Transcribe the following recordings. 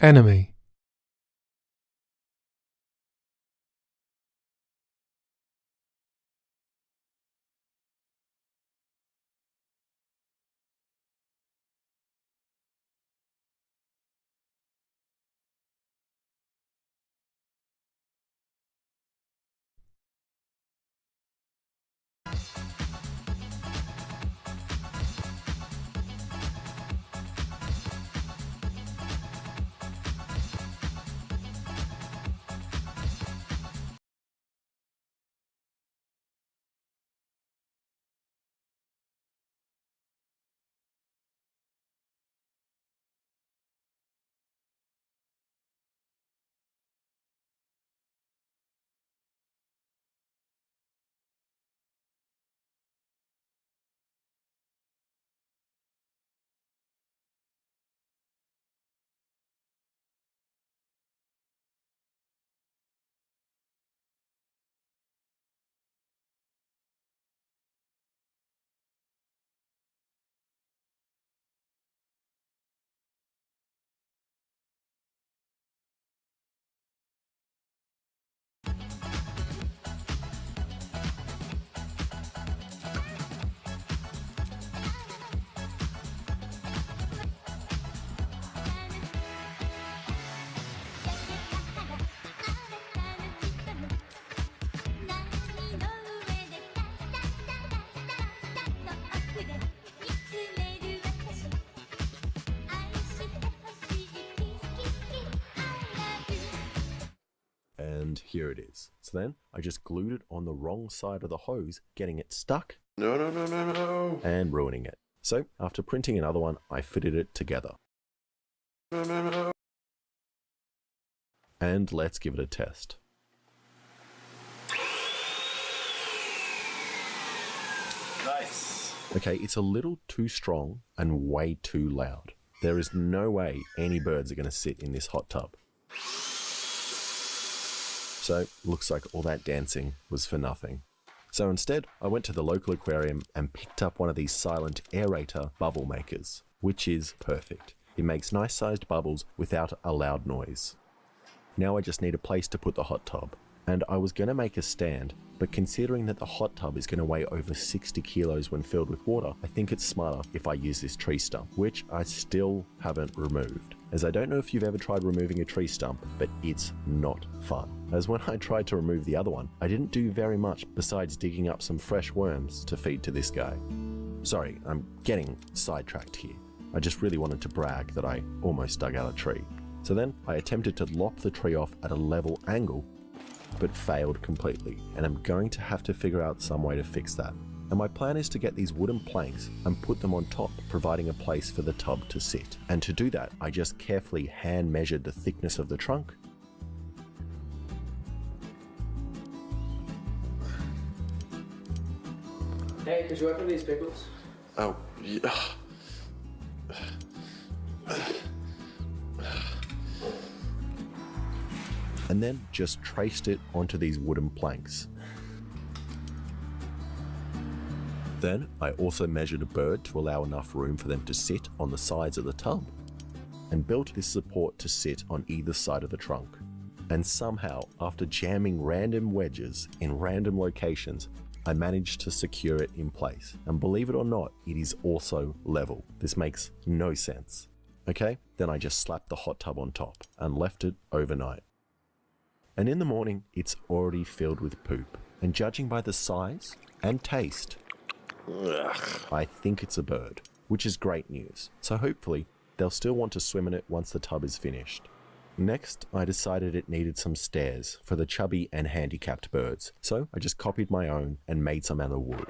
enemy, And here it is. So then I just glued it on the wrong side of the hose, getting it stuck. No. And ruining it. So after printing another one, I fitted it together. No. And let's give it a test. Nice. Okay, it's a little too strong and way too loud. There is no way any birds are going to sit in this hot tub. So, looks like all that dancing was for nothing. So instead, I went to the local aquarium and picked up one of these silent aerator bubble makers, which is perfect. It makes nice sized bubbles without a loud noise. Now I just need a place to put the hot tub. And I was going to make a stand, but considering that the hot tub is going to weigh over 60 kilos when filled with water, I think it's smarter if I use this tree stump, which I still haven't removed. As I don't know if you've ever tried removing a tree stump, but it's not fun. As when I tried to remove the other one, I didn't do very much besides digging up some fresh worms to feed to this guy. Sorry, I'm getting sidetracked here. I just really wanted to brag that I almost dug out a tree. So then I attempted to lop the tree off at a level angle, but failed completely, and I'm going to have to figure out some way to fix that. And my plan is to get these wooden planks and put them on top, providing a place for the tub to sit. And to do that, I just carefully hand measured the thickness of the trunk, Hey, could you open these pickles? Oh, yeah. and then just traced it onto these wooden planks. Then I also measured a bird to allow enough room for them to sit on the sides of the tub, and built this support to sit on either side of the trunk. And somehow, after jamming random wedges in random locations, I managed to secure it in place. And believe it or not, it is also level. This makes no sense. Okay, then I just slapped the hot tub on top and left it overnight. And in the morning, it's already filled with poop. And judging by the size and taste, I think it's a bird, which is great news. So hopefully, they'll still want to swim in it once the tub is finished. Next, I decided it needed some stairs for the chubby and handicapped birds, so I just copied my own and made some out of wood.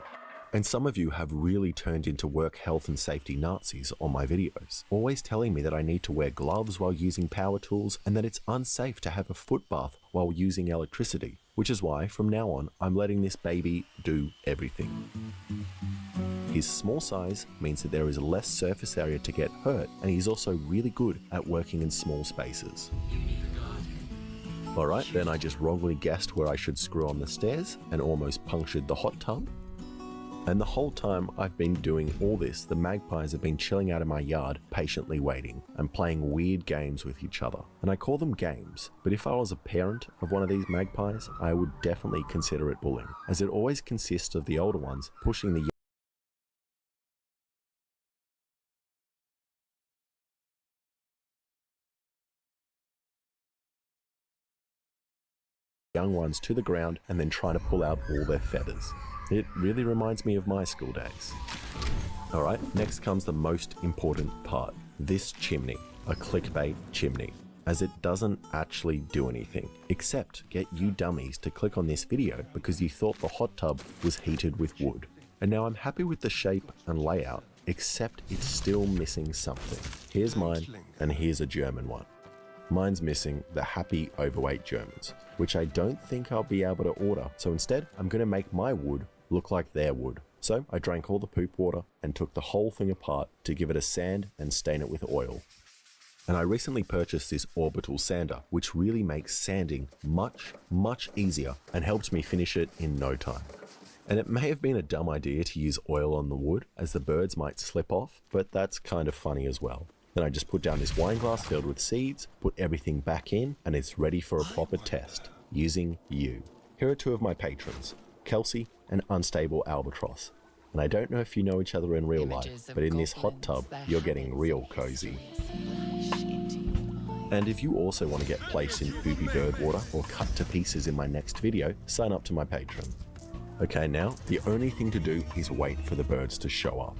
And some of you have really turned into work health and safety Nazis on my videos, always telling me that I need to wear gloves while using power tools and that it's unsafe to have a foot bath while using electricity, which is why from now on I'm letting this baby do everything. His small size means that there is less surface area to get hurt, and he's also really good at working in small spaces. Alright, then I just wrongly guessed where I should screw on the stairs and almost punctured the hot tub. And the whole time I've been doing all this, the magpies have been chilling out in my yard, patiently waiting and playing weird games with each other. And I call them games, but if I was a parent of one of these magpies, I would definitely consider it bullying, as it always consists of the older ones pushing the young ones to the ground and then trying to pull out all their feathers. It really reminds me of my school days. Alright, next comes the most important part. This chimney, a clickbait chimney, as it doesn't actually do anything, except get you dummies to click on this video because you thought the hot tub was heated with wood. And now I'm happy with the shape and layout, except it's still missing something. Here's mine, and here's a German one. Mine's missing the happy overweight Germans, which I don't think I'll be able to order. So instead, I'm going to make my wood look like their wood. So I drank all the poop water and took the whole thing apart to give it a sand and stain it with oil. And I recently purchased this orbital sander, which really makes sanding much easier and helped me finish it in no time. And it may have been a dumb idea to use oil on the wood, as the birds might slip off, but that's kind of funny as well. Then I just put down this wine glass filled with seeds, put everything back in, and it's ready for a proper test, using you. Here are two of my patrons, Kelsey and Unstable Albatross. And I don't know if you know each other in real life, but in this hot tub, you're getting real cozy. And if you also want to get placed in poopy bird water or cut to pieces in my next video, sign up to my Patreon. Okay, now, the only thing to do is wait for the birds to show up.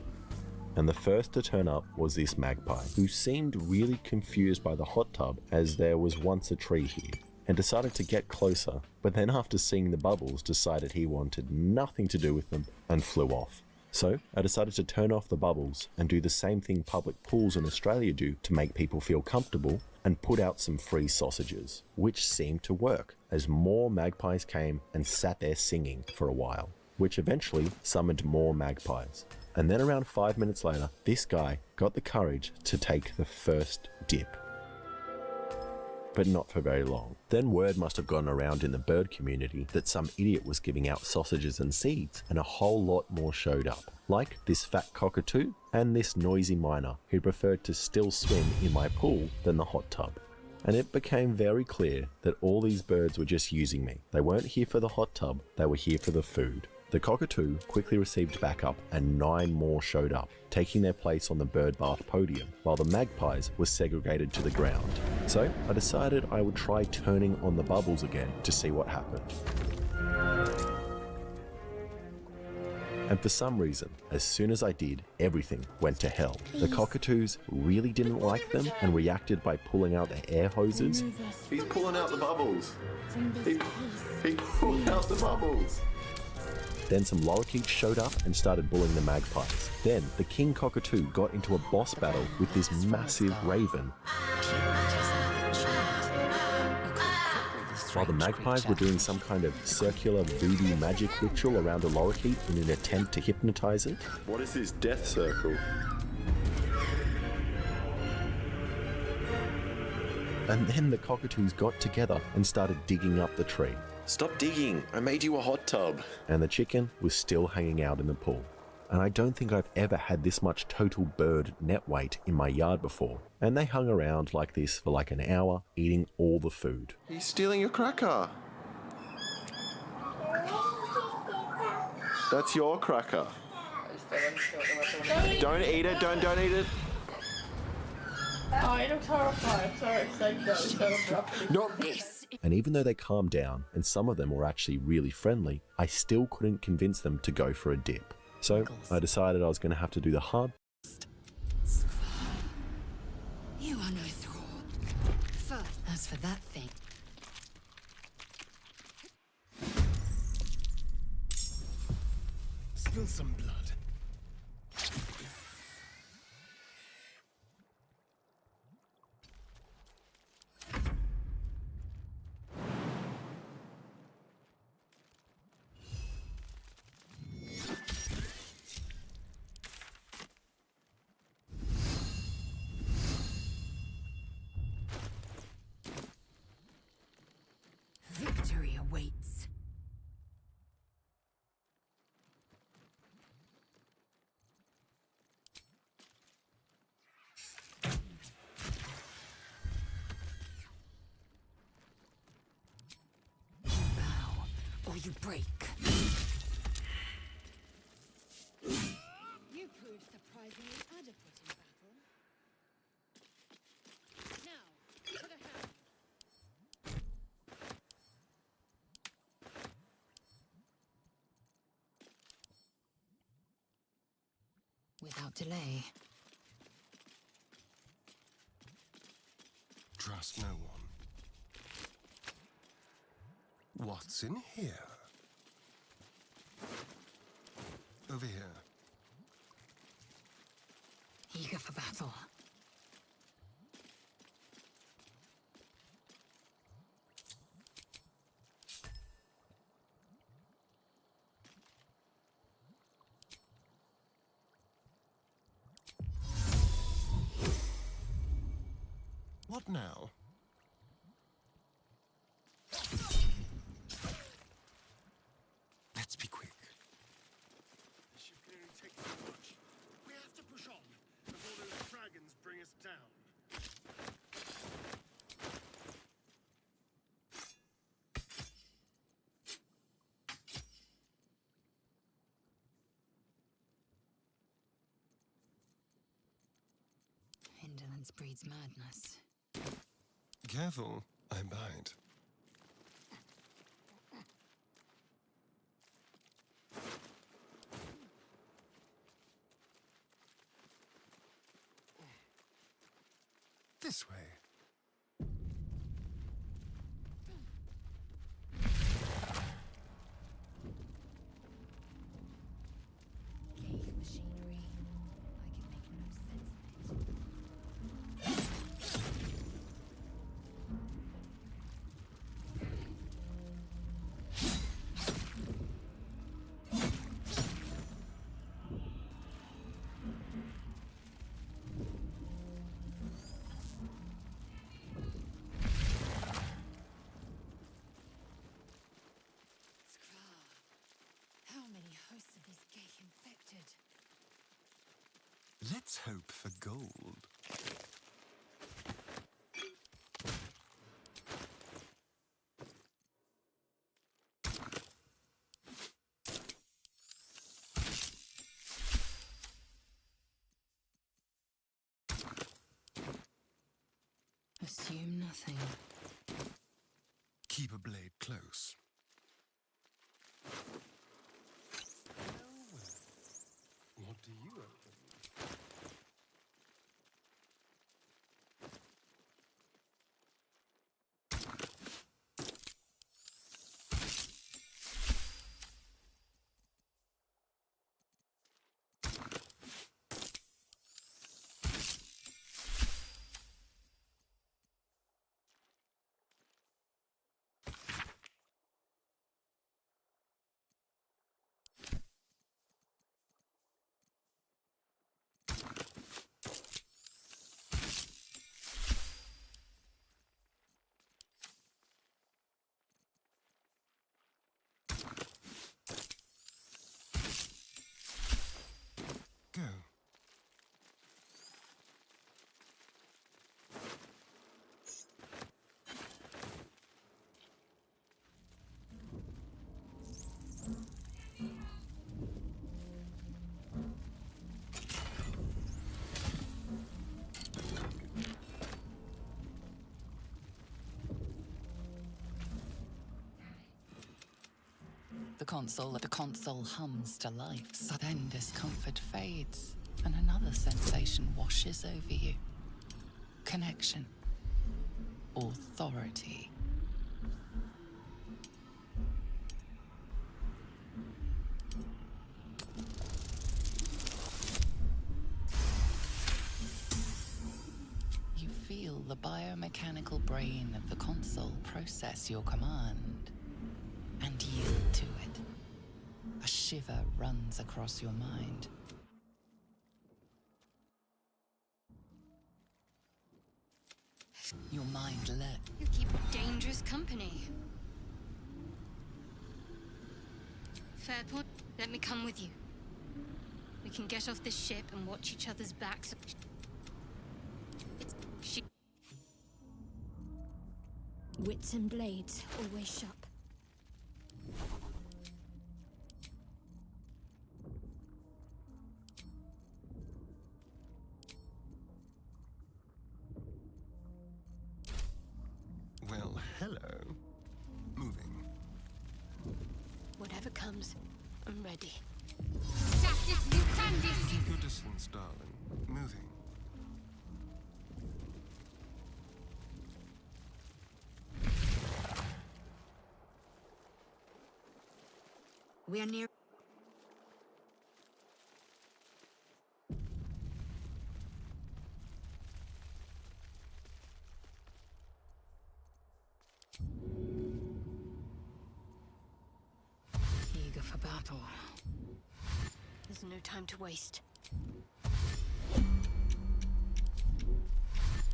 And the first to turn up was this magpie, who seemed really confused by the hot tub as there was once a tree here, and decided to get closer, but then after seeing the bubbles decided he wanted nothing to do with them and flew off. So I decided to turn off the bubbles and do the same thing public pools in Australia do to make people feel comfortable, and put out some free sausages, which seemed to work as more magpies came and sat there singing for a while, which eventually summoned more magpies. And then around 5 minutes later, this guy got the courage to take the first dip. But not for very long. Then word must have gone around in the bird community that some idiot was giving out sausages and seeds, and a whole lot more showed up. Like this fat cockatoo and this noisy miner who preferred to still swim in my pool than the hot tub. And it became very clear that all these birds were just using me. They weren't here for the hot tub, they were here for the food. The cockatoo quickly received backup and 9 more showed up, taking their place on the bird bath podium, while the magpies were segregated to the ground. So I decided I would try turning on the bubbles again to see what happened. And for some reason, as soon as I did, everything went to hell. The cockatoos really didn't like them and reacted by pulling out their air hoses. He's pulling out the bubbles. He pulled out the bubbles. Then some lorikeets showed up and started bullying the magpies. Then the king cockatoo got into a boss battle with this massive raven, while the magpies were doing some kind of circular voodoo magic ritual around a lorikeet in an attempt to hypnotize it. What is this death circle? And then the cockatoos got together and started digging up the tree. Stop digging. I made you a hot tub. And the chicken was still hanging out in the pool. And I don't think I've ever had this much total bird net weight in my yard before. And they hung around like this for like an hour, eating all the food. He's stealing your cracker. That's your cracker. Don't eat it. Don't eat it. Oh, it looks horrifying. Sorry, so Not this. And even though they calmed down, and some of them were actually really friendly, I still couldn't convince them to go for a dip. So I decided I was going to have to do the hard. You are no thrall. As for that thing. Spill some blood. Victory awaits. or you break. You proved surprisingly adequate in battle. Now, to the hand. Without delay. Trust no one. What's in here? Over here. Eager for battle. What now? Let's be quick. This ship can only take so much. We have to push on before those dragons bring us down. Indolence breeds madness. Careful, I bite. This way. Cave machinery. I can make no sense of it. How many hosts of these gay infected? Let's hope for gold. Assume nothing. Keep a blade close. What do you open? Go. The console hums to life. So then discomfort fades, and another sensation washes over you. Connection. Authority. You feel the biomechanical brain of the console process your command and yield to it. A shiver runs across your mind. Your mind alert. You keep dangerous company. Fair point. Let me come with you. We can get off this ship and watch each other's backs. Wits and blades always sharp. comes, I'm ready. Justice mutandis! Keep your distance, darling. Moving. We are near. Eager for battle. There's no time to waste.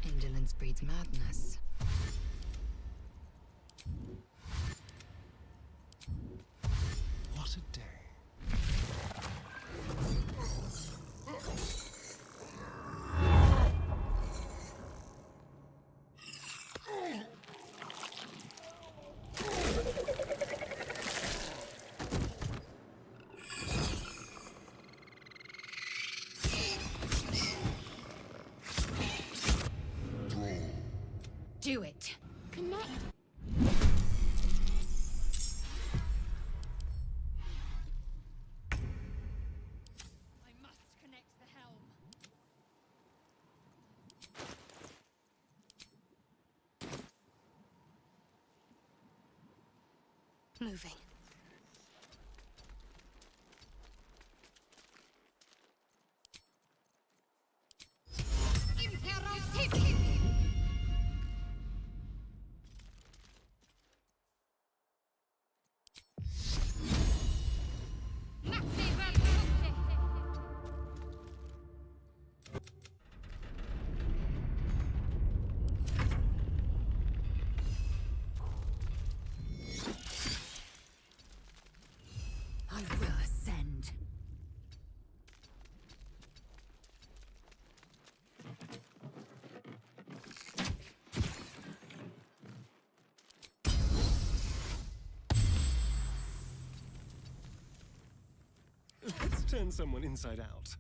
Indolence breeds madness. What a day. Do it. Connect. I must connect the helm. Moving. Imperativ! I will ascend. Let's turn someone inside out.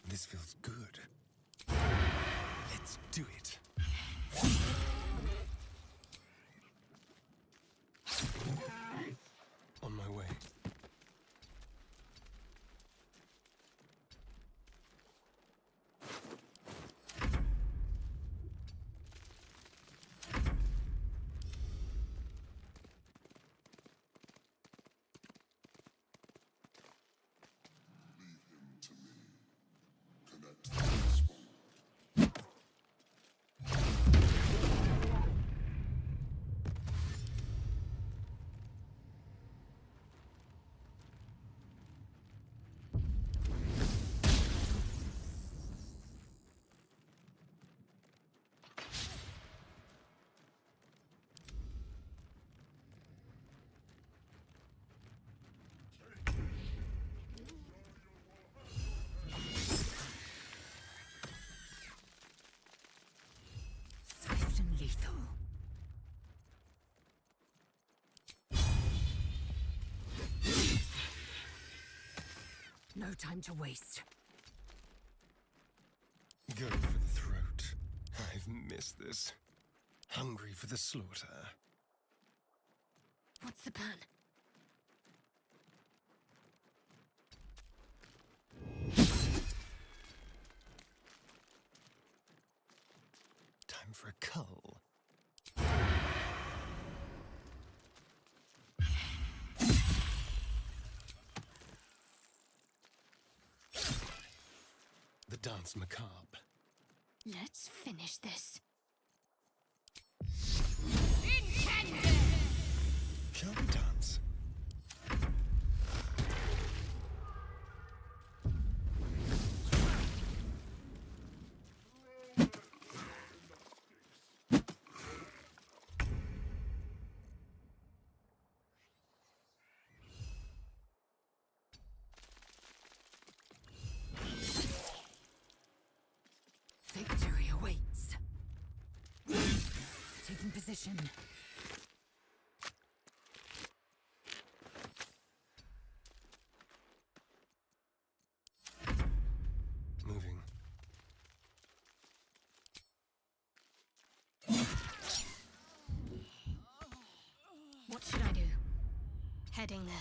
This feels good. Let's do it. On my way. Swift and lethal. No time to waste. Go for the throat. I've missed this. Hungry for the slaughter. What's the plan? Time for a cull. The dance macabre. Let's finish this. Shall we dance? Victory awaits. Taking position. Moving. Heading there.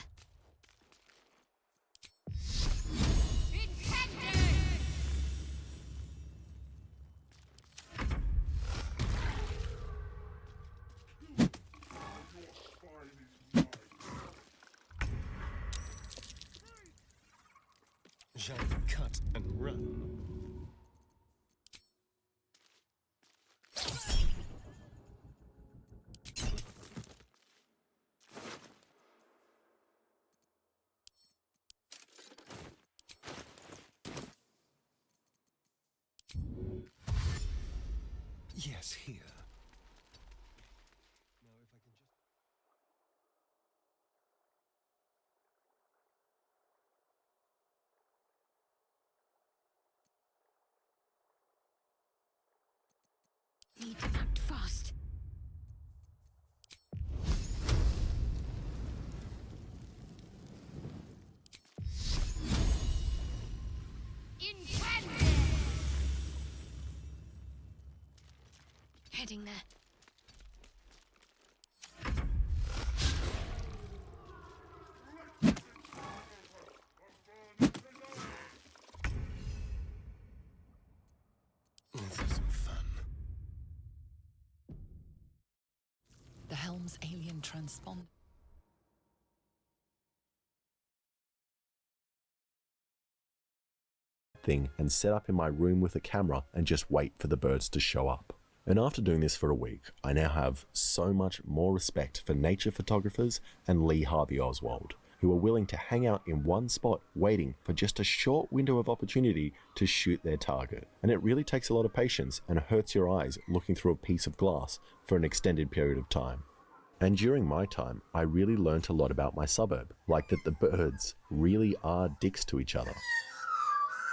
Shall we cut and run? Yes, here. Now, if I can just... Need to act fast. Heading there. Let's have some fun. The helm's alien transponder. Thing and set up in my room with a camera and just wait for the birds to show up. And after doing this for a week, I now have so much more respect for nature photographers and Lee Harvey Oswald, who are willing to hang out in one spot waiting for just a short window of opportunity to shoot their target. And it really takes a lot of patience and hurts your eyes looking through a piece of glass for an extended period of time. And during my time, I really learnt a lot about my suburb, like that the birds really are dicks to each other,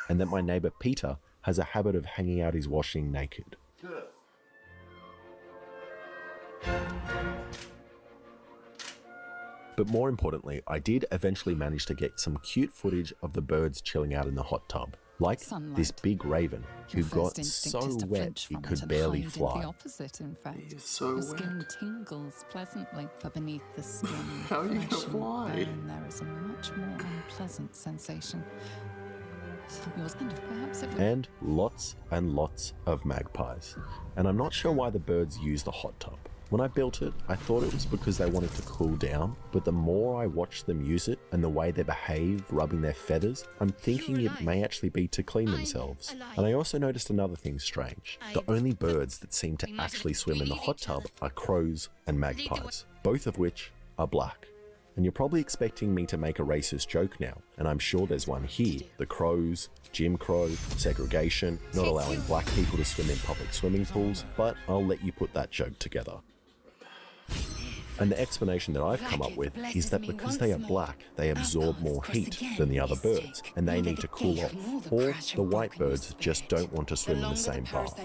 and that my neighbour Peter has a habit of hanging out his washing naked. But more importantly, I did eventually manage to get some cute footage of the birds chilling out in the hot tub, like Sunlight. this big raven who Your got first instinct so is to wet flinch he from it could and barely hide in fly. The opposite, in fact. He is so Your skin wet. tingles pleasantly, for beneath the skin, How are you flesh gonna and fly? bone, there is a much more unpleasant sensation. Yours, and perhaps it would And lots of magpies. And I'm not sure why the birds use the hot tub. When I built it, I thought it was because they wanted to cool down, but the more I watch them use it and the way they behave rubbing their feathers, I'm thinking it may actually be to clean themselves. And I also noticed another thing strange. The only birds that seem to actually swim in the hot tub are crows and magpies, both of which are black. And you're probably expecting me to make a racist joke now, and I'm sure there's one here. The crows, Jim Crow, segregation, not allowing black people to swim in public swimming pools, but I'll let you put that joke together. And the explanation that I've come up with is that because they are black, they absorb more heat than the other birds, and they need to cool off. Or the white birds just don't want to swim in the same bath.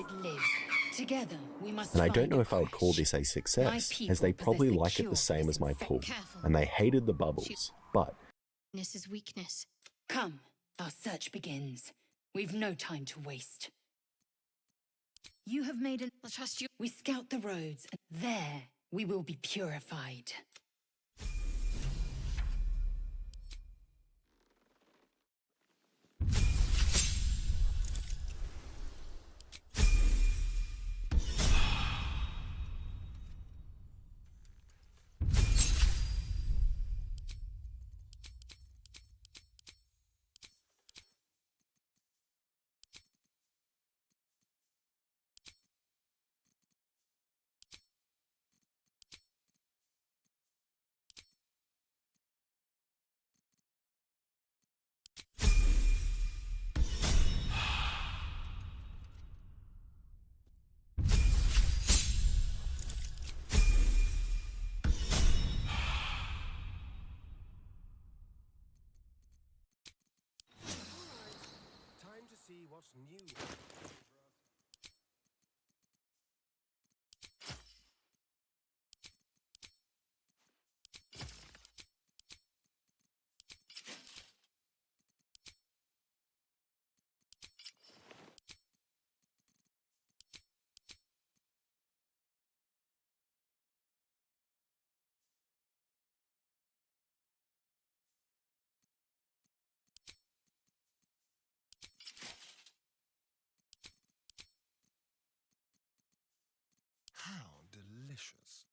Together, we must And I don't find know a if I would call crash. this a success, as they people probably possess the like it cure the same for as my this pool, Careful. and they hated the bubbles. But This is weakness. Come, our search begins. We've no time to waste. You have made an... I'll trust you. We scout the roads, and there we will be purified. Time to see what's new. delicious.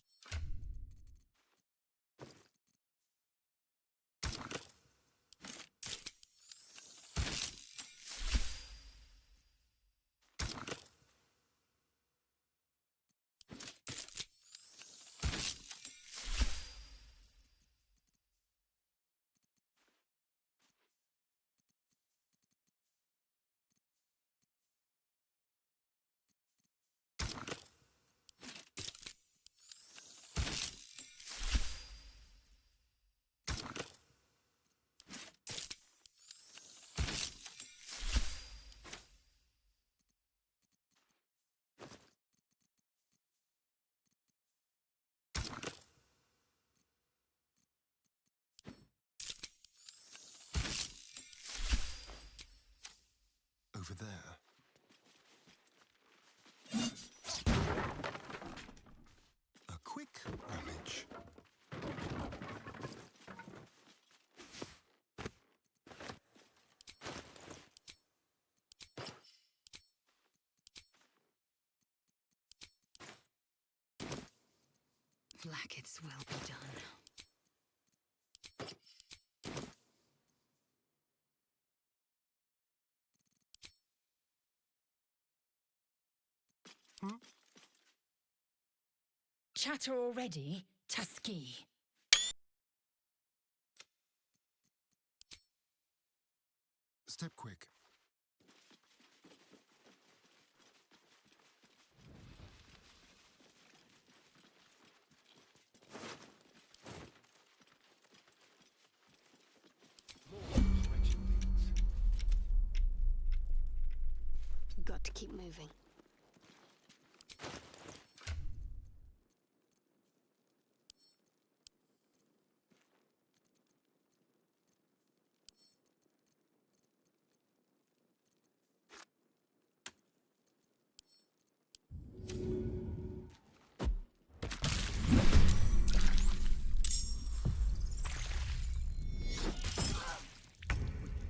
Over there. A quick rummage. Blackets will be done. Chatter already, Tusky. Step quick. Got to keep moving.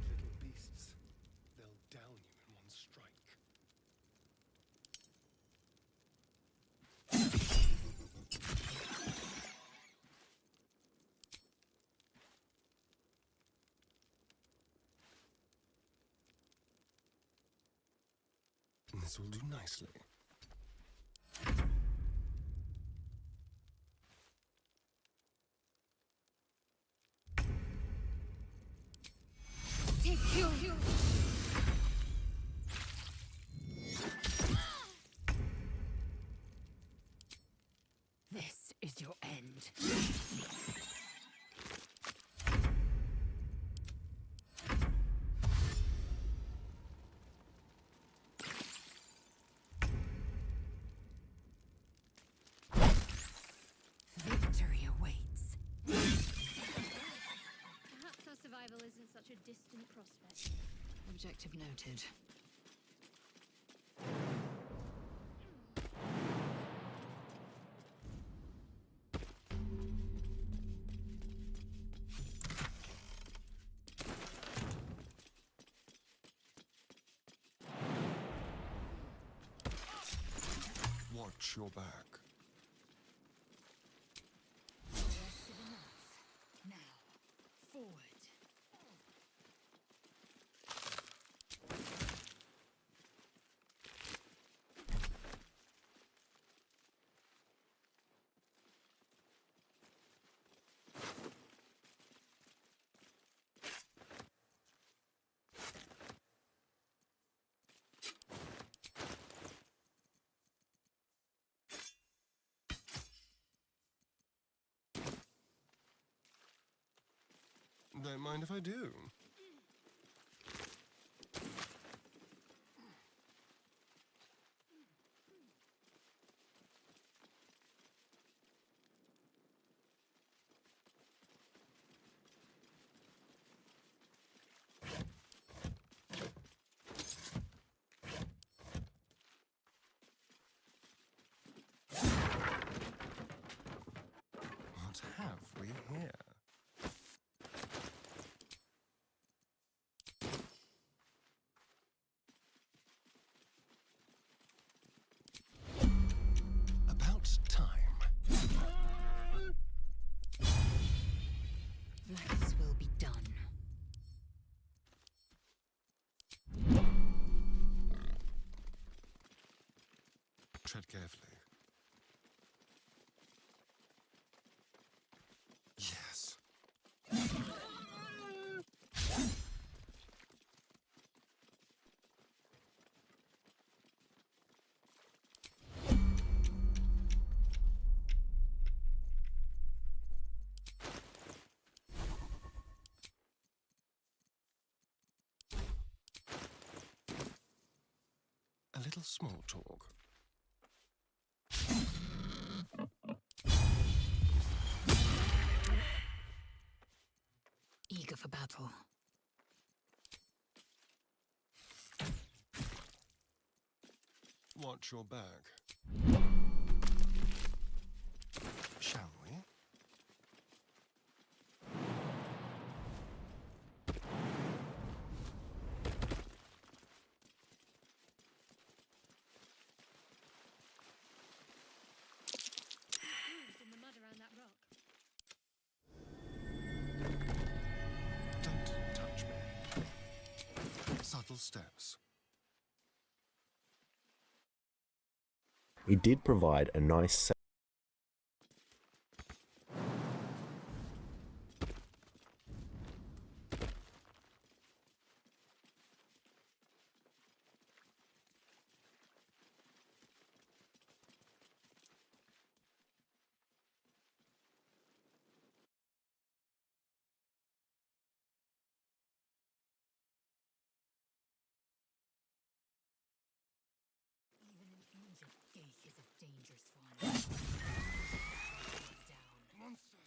Little beasts. They'll down you in one strike. This will do nicely. This is your end. Victory awaits. Perhaps our survival isn't such a distant prospect. Objective noted. Watch your back. Rested enough. Now, forward. Don't mind if I do. What have we here? Tread carefully. Yes. A little small talk. Eager for battle. Watch your back. Shall we? In the mud around that rock. Don't touch me. Subtle steps. It did provide a nice Even an injured gate is a dangerous one. Down. Monster!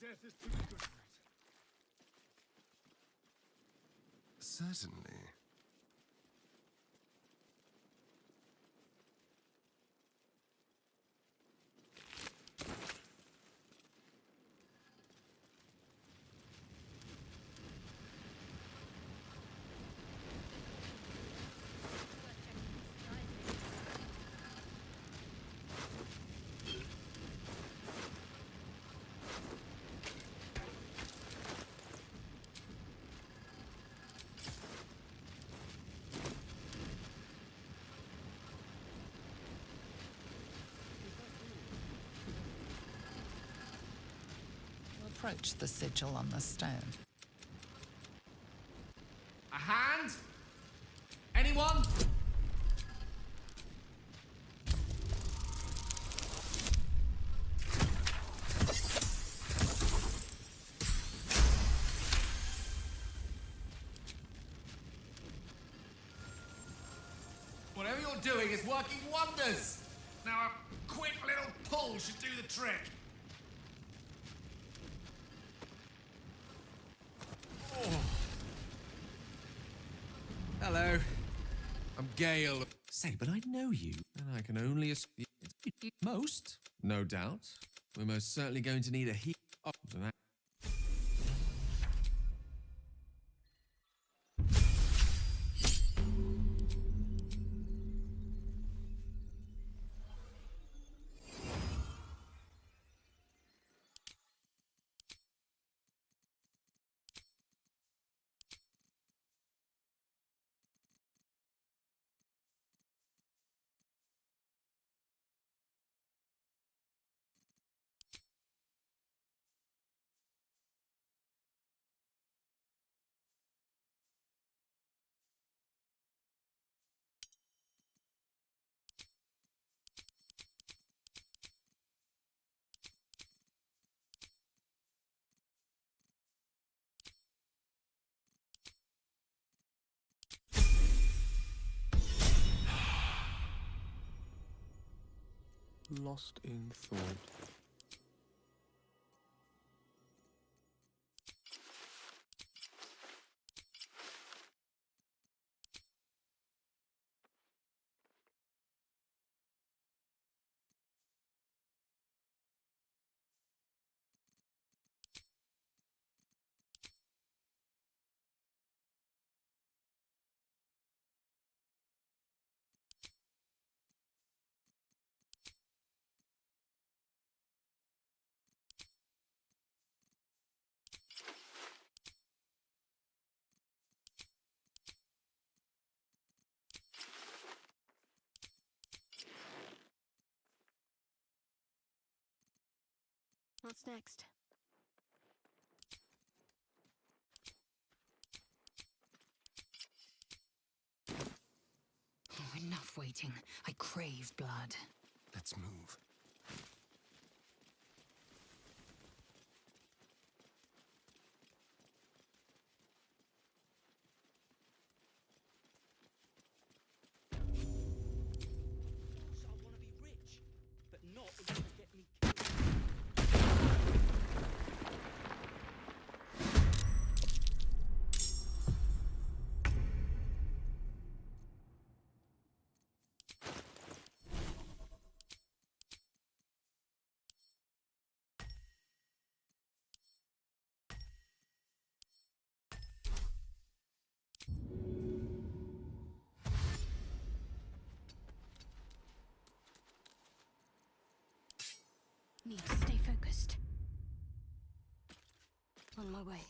Death is too good for it. Certainly. Approach the sigil on the stone. A hand? Anyone? Whatever you're doing is working wonders. Now a quick little pull should do the trick. Hello. I'm Gale. Say, but I know you, and I can only assume most, no doubt. We're most certainly going to need a heat up to that. Lost in thought. What's next? Oh, enough waiting. I crave blood. Let's move. I want to be rich, but not if it's gonna get me killed. Need to stay focused. On my way.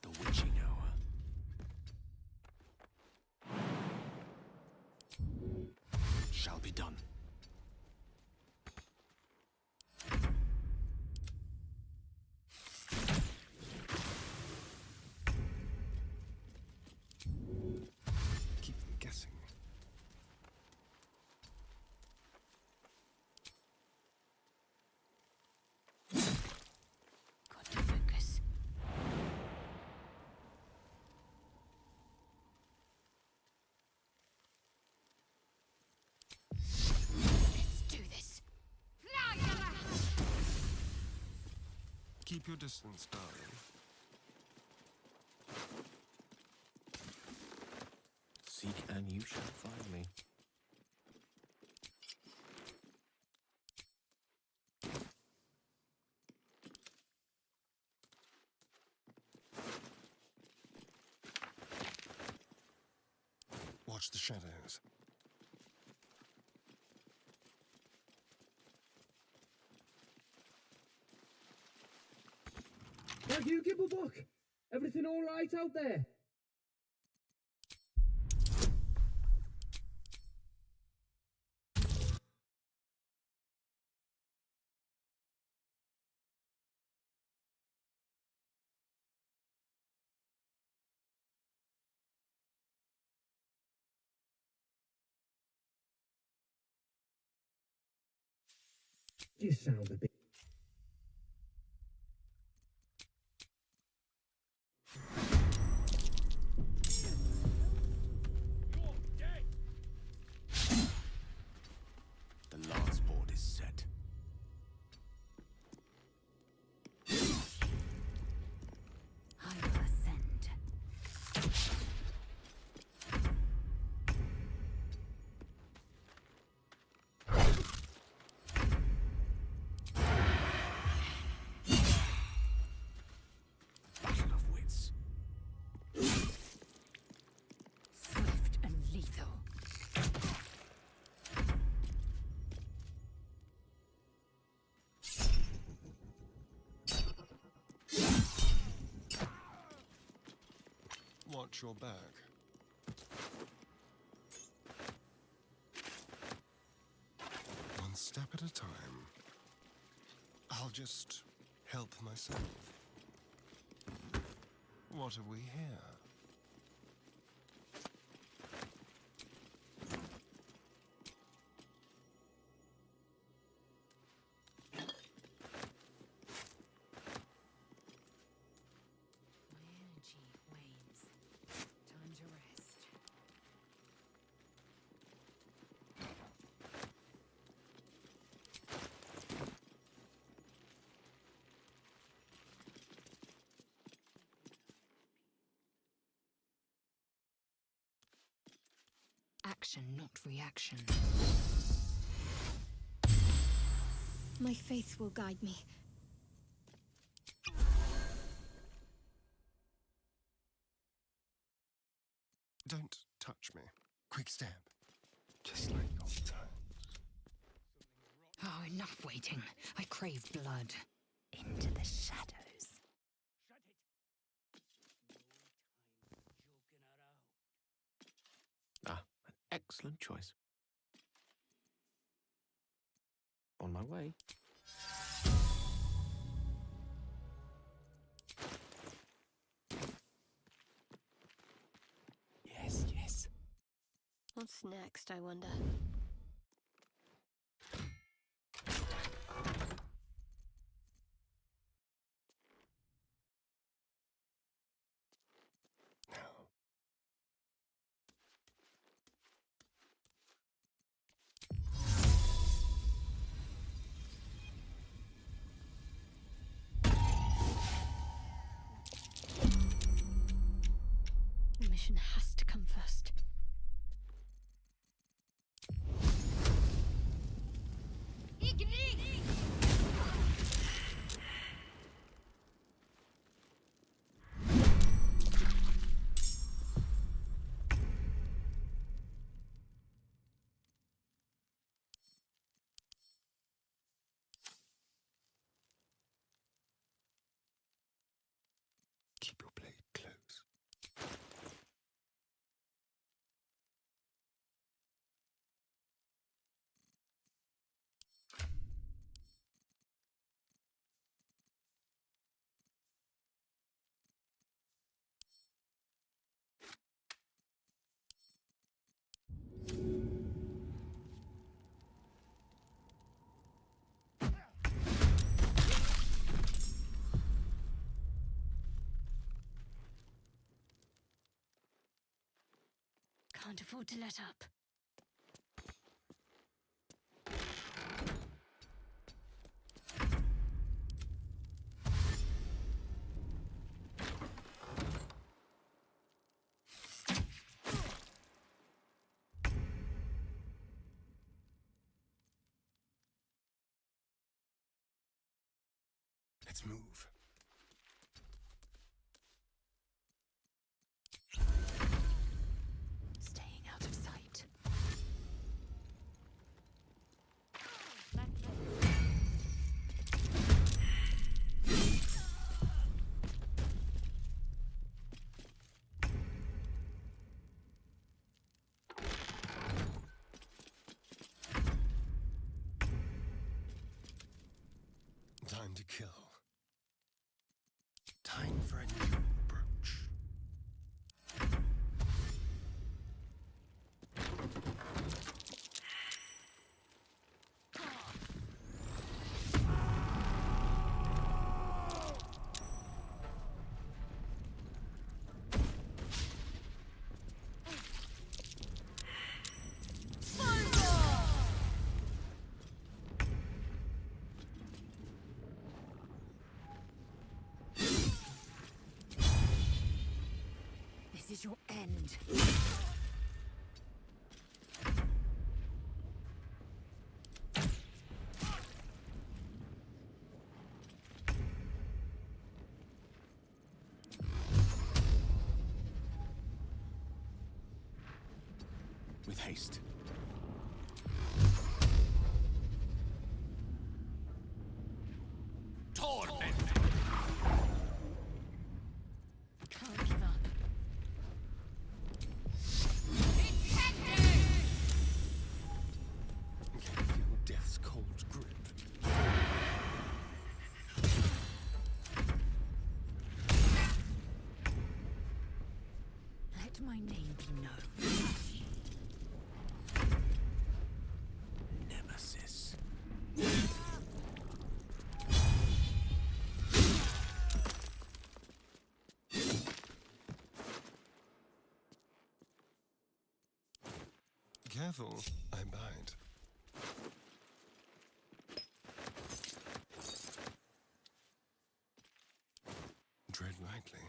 The witching hour. Shall be done. Keep them guessing. Got to focus. Let's do this. Keep your distance, darling. Seek and you shall find me. Watch the shadows. Thank you, Gibblebuck. Everything all right out there? You sound a bit... The last board is set. I will ascend. Battle of wits. Swift and lethal. Watch your back. One step at a time. I'll just help myself. What have we here? My energy wanes. Time to rest. action, not reaction. My faith will guide me. Don't touch me. Quick step. Just like old times. Oh, enough waiting. I crave blood. Into the shadows. Shut it! No time for joking around. Ah, an excellent choice. On my way. Yes, yes. What's next, I wonder? The mission has to come first. Keep your blade close. Can't afford to let up. Let's move. Staying out of sight. Time to kill. Time for a new approach. This is your end. With haste. Torment! Can't give up. Can you feel death's cold grip? Let my name be known. Nemesis. Careful, I bite. Tread lightly.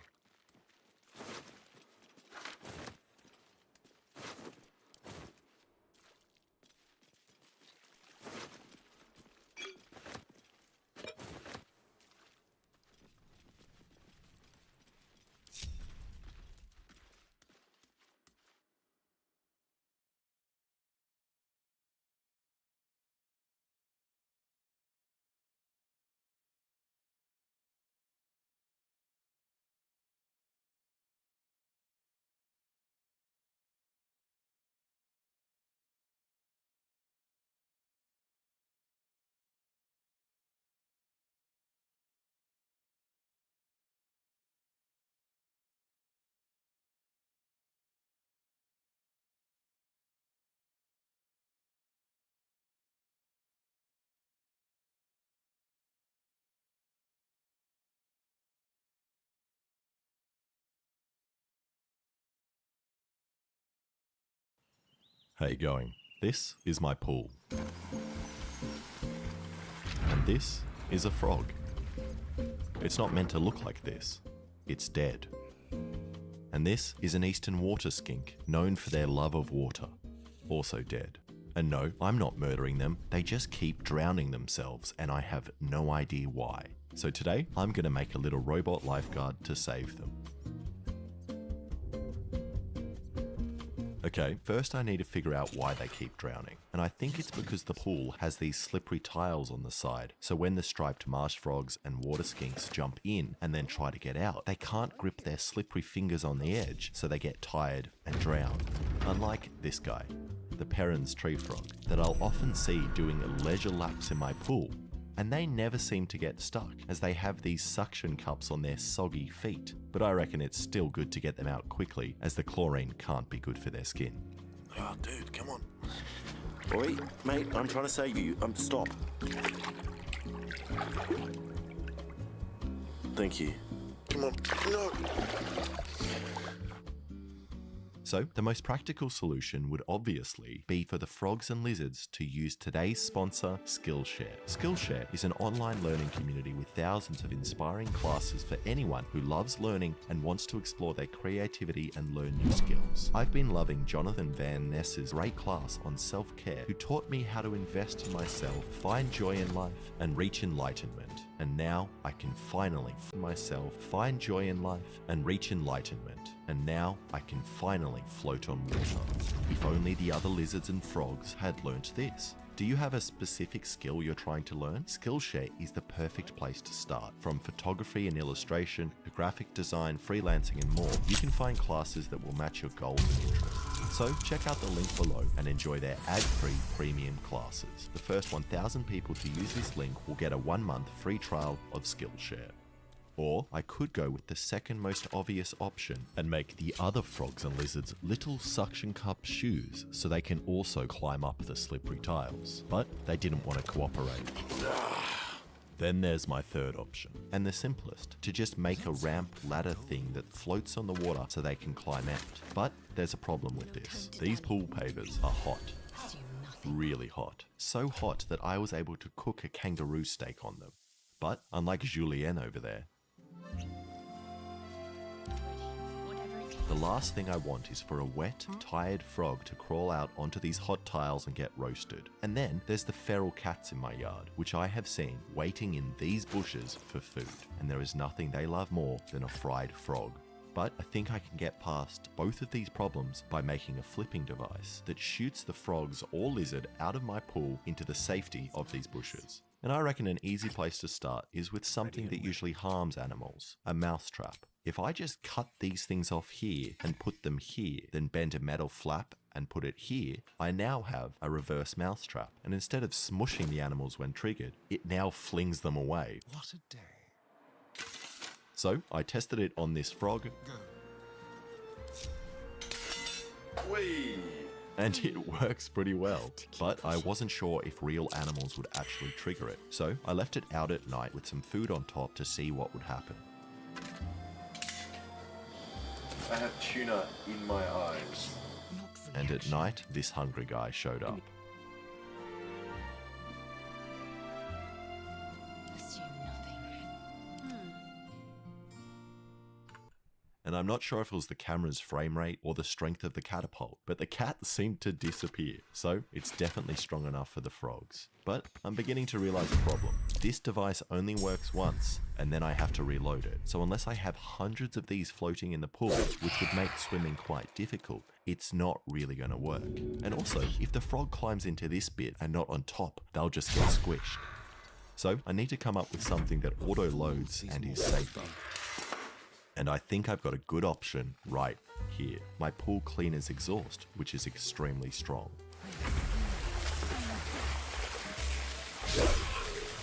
How you going? This is my pool. And this is a frog. It's not meant to look like this. It's dead. And this is an eastern water skink, known for their love of water. Also dead. And no, I'm not murdering them, they just keep drowning themselves, and I have no idea why. So today, I'm gonna make a little robot lifeguard to save them. Okay, first I need to figure out why they keep drowning. And I think it's because the pool has these slippery tiles on the side, so when the striped marsh frogs and water skinks jump in and then try to get out, they can't grip their slippery fingers on the edge, so they get tired and drown. Unlike this guy, the Perrin's tree frog, that I'll often see doing leisure laps in my pool, and they never seem to get stuck, as they have these suction cups on their soggy feet. But I reckon it's still good to get them out quickly, as the chlorine can't be good for their skin. Oh, dude, come on. Oi, mate, I'm trying to save you. Stop. Thank you. Come on. No. So, the most practical solution would obviously be for the frogs and lizards to use today's sponsor, Skillshare. Skillshare is an online learning community with thousands of inspiring classes for anyone who loves learning and wants to explore their creativity and learn new skills. I've been loving Jonathan Van Ness's great class on self-care, who taught me how to invest in myself, find joy in life, and reach enlightenment. And now I can finally find joy in life and reach enlightenment. And now I can finally float on water. If only the other lizards and frogs had learnt this. Do you have a specific skill you're trying to learn? Skillshare is the perfect place to start. From photography and illustration to graphic design, freelancing and more, you can find classes that will match your goals and interests. So check out the link below and enjoy their ad-free premium classes. The first 1,000 people to use this link will get a 1-month free trial of Skillshare. Or I could go with the second most obvious option and make the other frogs and lizards little suction cup shoes so they can also climb up the slippery tiles. But they didn't want to cooperate. Then there's my third option, and the simplest, to just make a ramp ladder thing that floats on the water so they can climb out. But there's a problem with this. These pool pavers are hot. Really hot. So hot that I was able to cook a kangaroo steak on them. But unlike Julien over there, the last thing I want is for a wet, tired frog to crawl out onto these hot tiles and get roasted. And then there's the feral cats in my yard, which I have seen waiting in these bushes for food. And there is nothing they love more than a fried frog. But I think I can get past both of these problems by making a flipping device that shoots the frogs or lizard out of my pool into the safety of these bushes. And I reckon an easy place to start is with something that usually harms animals, a mousetrap. If I just cut these things off here and put them here, then bend a metal flap and put it here, I now have a reverse mousetrap. And instead of smushing the animals when triggered, it now flings them away. What a day. So I tested it on this frog. Whee! And it works pretty well, but I wasn't sure if real animals would actually trigger it. So I left it out at night with some food on top to see what would happen. I have tuna in my eyes. And at night, this hungry guy showed up. And I'm not sure if it was the camera's frame rate or the strength of the catapult, but the cat seemed to disappear, so it's definitely strong enough for the frogs. But I'm beginning to realize a problem. This device only works once, and then I have to reload it. So unless I have hundreds of these floating in the pool, which would make swimming quite difficult, it's not really going to work. And also, if the frog climbs into this bit and not on top, they'll just get squished. So I need to come up with something that auto-loads and is safer. And I think I've got a good option right here. My pool cleaner's exhaust, which is extremely strong.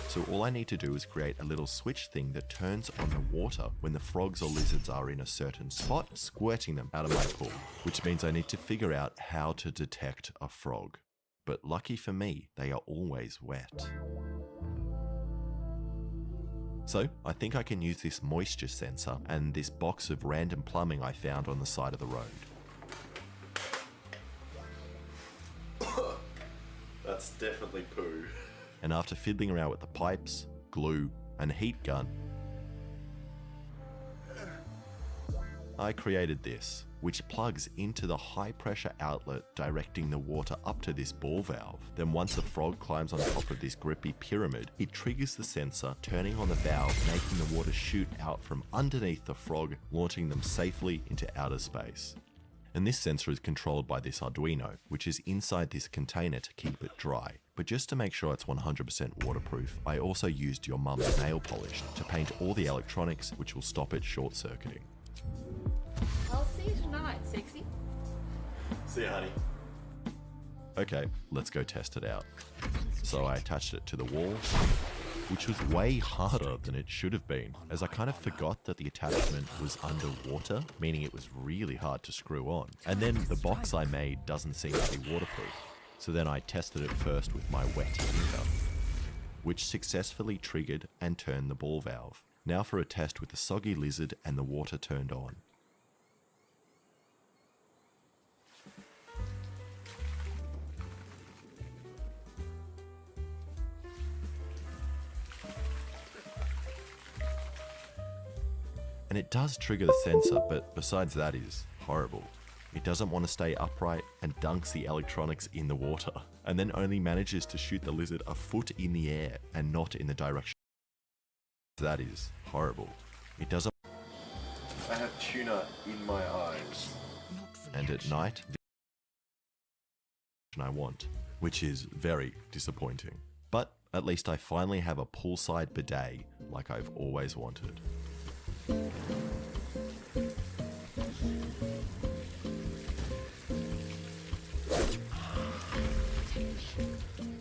So all I need to do is create a little switch thing that turns on the water when the frogs or lizards are in a certain spot, squirting them out of my pool, which means I need to figure out how to detect a frog. But lucky for me, they are always wet. So I think I can use this moisture sensor and this box of random plumbing I found on the side of the road. definitely poo. And after fiddling around with the pipes, glue, and heat gun, I created this, which plugs into the high pressure outlet directing the water up to this ball valve. Then once a frog climbs on top of this grippy pyramid, it triggers the sensor, turning on the valve, making the water shoot out from underneath the frog, launching them safely into outer space. And this sensor is controlled by this Arduino, which is inside this container to keep it dry. But just to make sure it's 100% waterproof, I also used your mum's nail polish to paint all the electronics, which will stop it short-circuiting. I'll see you tonight, sexy. See ya, honey. Okay, let's go test it out. So I attached it to the wall, which was way harder than it should have been, as I kind of forgot that the attachment was underwater, meaning it was really hard to screw on. And then the box I made doesn't seem to be waterproof. So then I tested it first with my wet heater, which successfully triggered and turned the ball valve. Now for a test with the soggy lizard and the water turned on. And it does trigger the sensor, but besides that is horrible. It doesn't want to stay upright and dunks the electronics in the water, and then only manages to shoot the lizard a foot in the air and not in the direction. That is horrible. It doesn't. I have tuna in my eyes. And at night, I want, which is very disappointing. But at least I finally have a poolside bidet like I've always wanted.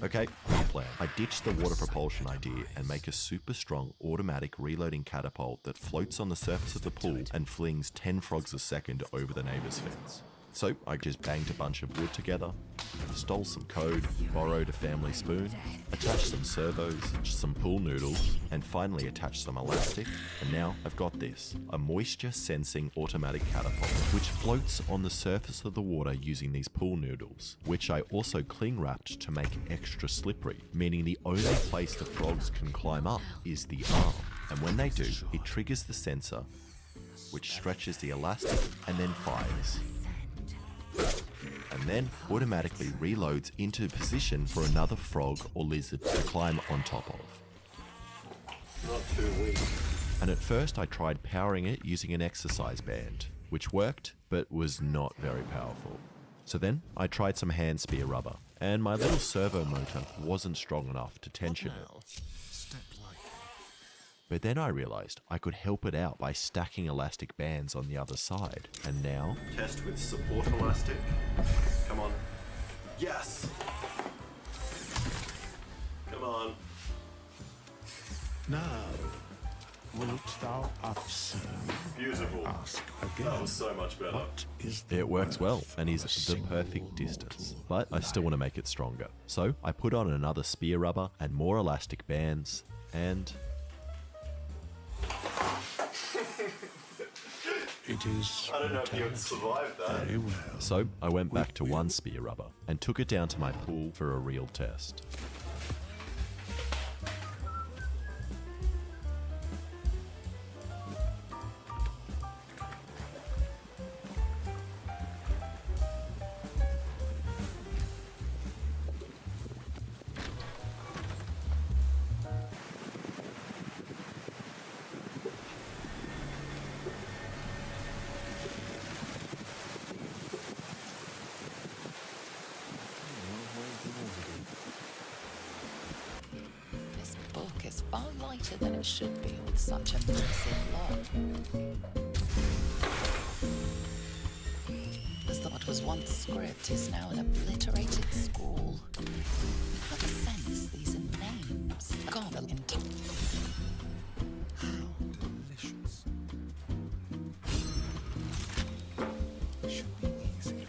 Okay, new plan. I ditch the water propulsion idea and make a super strong automatic reloading catapult that floats on the surface of the pool and flings 10 frogs a second over the neighbor's fence. So I just banged a bunch of wood together, stole some code, borrowed a family spoon, attached some servos, some pool noodles, and finally attached some elastic, and now I've got this, a moisture sensing automatic catapult, which floats on the surface of the water using these pool noodles, which I also cling wrapped to make extra slippery, meaning the only place the frogs can climb up is the arm, and when they do, it triggers the sensor, which stretches the elastic and then fires. And then automatically reloads into position for another frog or lizard to climb on top of. Not too weak. And at first I tried powering it using an exercise band, which worked, but was not very powerful. So then I tried some hand spear rubber, and my little servo motor wasn't strong enough to tension it. But then I realized I could help it out by stacking elastic bands on the other side. And now... Test with support elastic. Come on. Yes! Come on. Now, wilt thou observe? Beautiful. Ask again. That was so much better. What is the It works well and is of a the single perfect distance, tool but I still want to make it stronger. So I put on another spear rubber and more elastic bands, and... It is. I don't know if you would survive that. Very well. So I went back to one spear rubber and took it down to my pool for a real test. This book is far lighter than it should be with such a massive log. As though what was once script is now an obliterated scrawl. How to sense these in names? Garble in time. Delicious. Should be easy.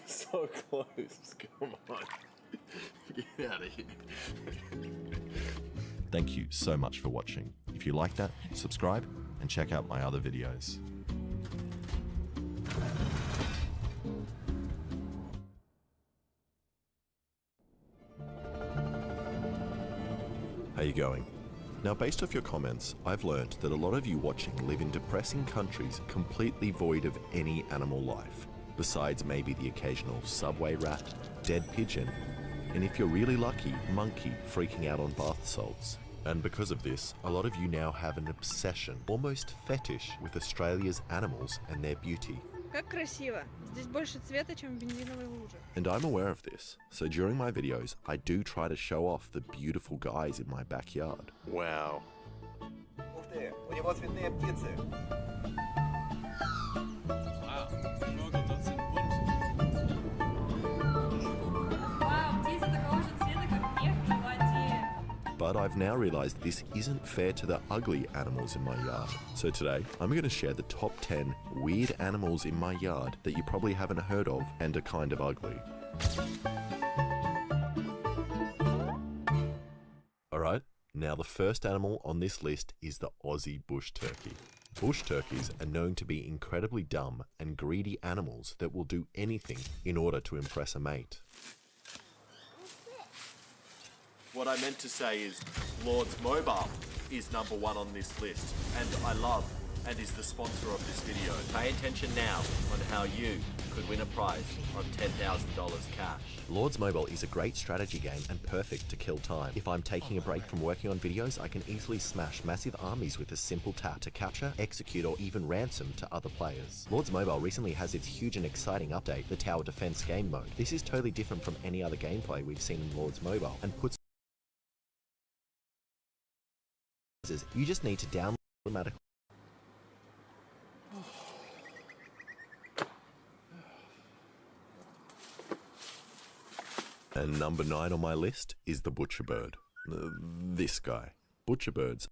So close. Come on. Get out of here. Thank you so much for watching. If you like that, subscribe and check out my other videos. How you going? Now, based off your comments, I've learned that a lot of you watching live in depressing countries completely void of any animal life, besides maybe the occasional subway rat, dead pigeon, and if you're really lucky, monkey freaking out on bath salts. And because of this, a lot of you now have an obsession, almost fetish, with Australia's animals and their beauty. Как красиво. Здесь больше цвета, чем в бензиновой луже. And I'm aware of this, so during my videos, I do try to show off the beautiful guys in my backyard. Wow. Ух ты, у него цветные птицы. Wow, птицы такого же цвета, как мех на воде. But I've now realized this isn't fair to the ugly animals in my yard. So today, I'm going to share the top 10 weird animals in my yard that you probably haven't heard of and are kind of ugly. Alright, now the first animal on this list is the Aussie bush turkey. Bush turkeys are known to be incredibly dumb and greedy animals that will do anything in order to impress a mate. What I meant to say is Lord's Mobile is #1 on this list, and I love and is the sponsor of this video. Pay attention now on how you could win a prize of $10,000 cash. Lord's Mobile is a great strategy game and perfect to kill time. If I'm taking a break from working on videos, I can easily smash massive armies with a simple tap to capture, execute, or even ransom to other players. Lord's Mobile recently has its huge and exciting update, the Tower Defense game mode. This is totally different from any other gameplay we've seen in Lord's Mobile and puts you just need to download automatically. And number 9 on my list is the butcher bird. This guy. Butcher birds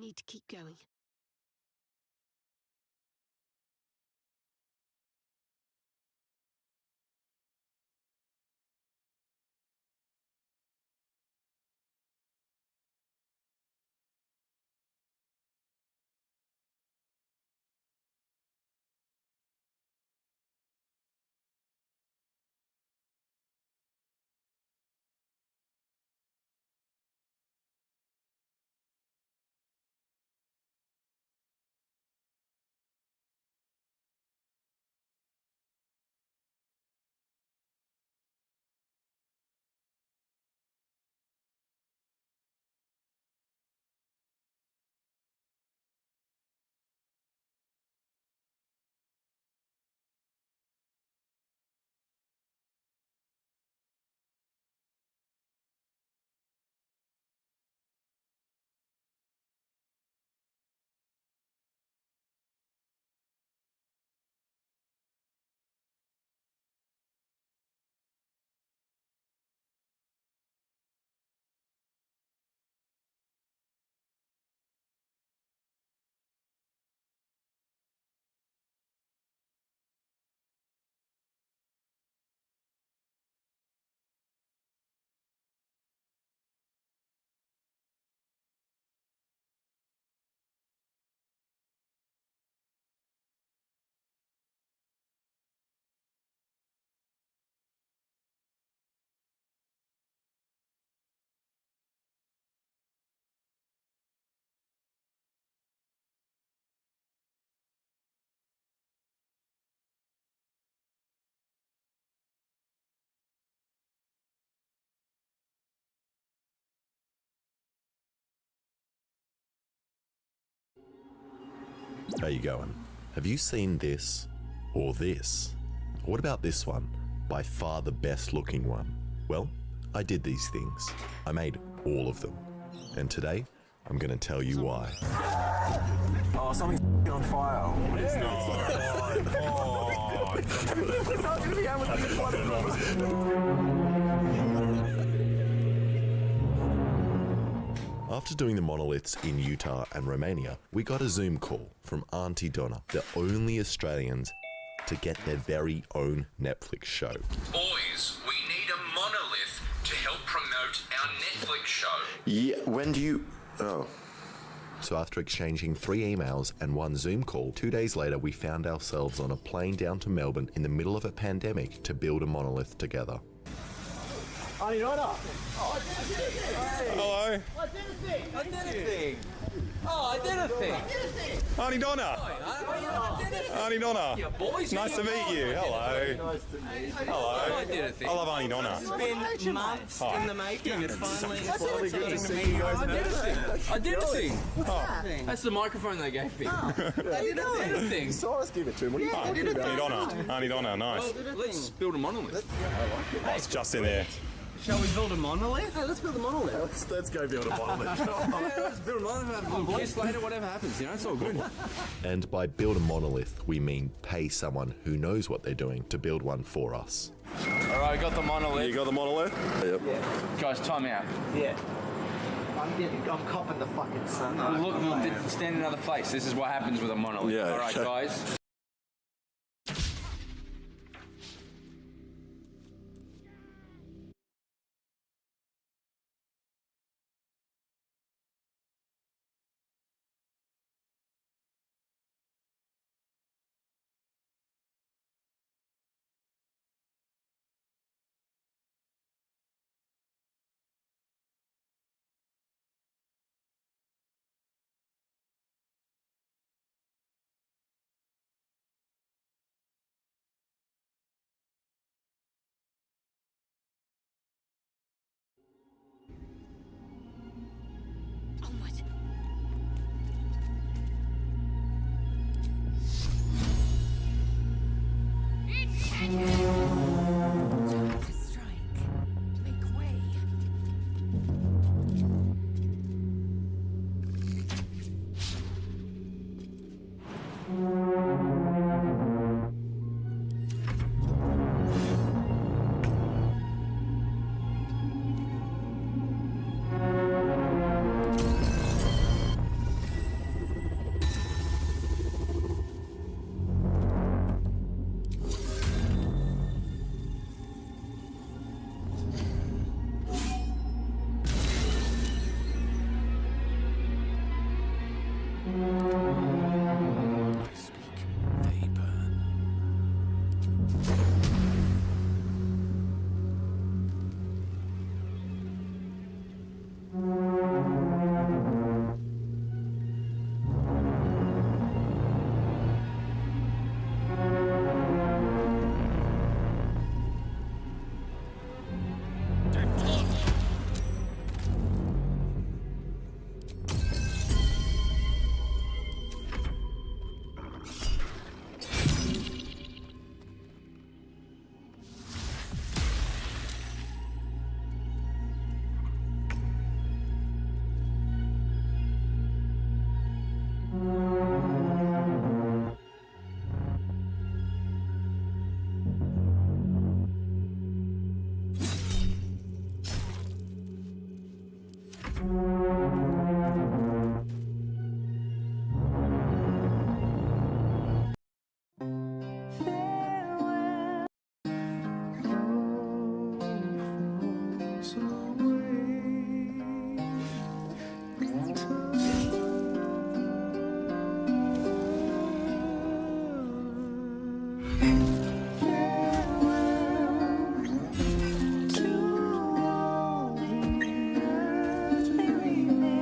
Need to keep going. How you going? Have you seen this or this? What about this one? By far the best looking one. Well, I did these things. I made all of them. And today, I'm going to tell you why. Oh, something's on fire. It's After doing the monoliths in Utah and Romania, we got a Zoom call from Auntie Donna, the only Australians to get their very own Netflix show. Boys, we need a monolith to help promote our Netflix show. Yeah, when do you... Oh. So after exchanging 3 emails and 1 Zoom call, 2 days later we found ourselves on a plane down to Melbourne in the middle of a pandemic to build a monolith together. Hello. I did a thing. Oh, I did a thing. Auntie Donna. Auntie Donna. Yeah, boys. Nice to meet you. Hello. Hello. I did a thing. I love Auntie Donna. It's been months in the making. It's finally good to see you guys. I did a thing. Oh. That's the microphone they gave me. How you I did a doing? thing. So let's give it to him. What are you talking Auntie about? Donna. Auntie Donna. Nice. Let's build a monolith. Oh, it's just in there. Shall we build a monolith? Hey, let's build a monolith. Let's go build a monolith. Yeah, let's build a monolith. Have a kiss later, whatever happens. You know, it's all good. And by build a monolith, we mean pay someone who knows what they're doing to build one for us. All right, got the monolith. You got the monolith? Yep. Guys, time out. Yeah. I'm copping the fucking sun. Look, stand in another place. This is what happens with a monolith. Yeah, All right, okay. guys. Onward. Time to strike. Make way. Remain.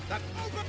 That over.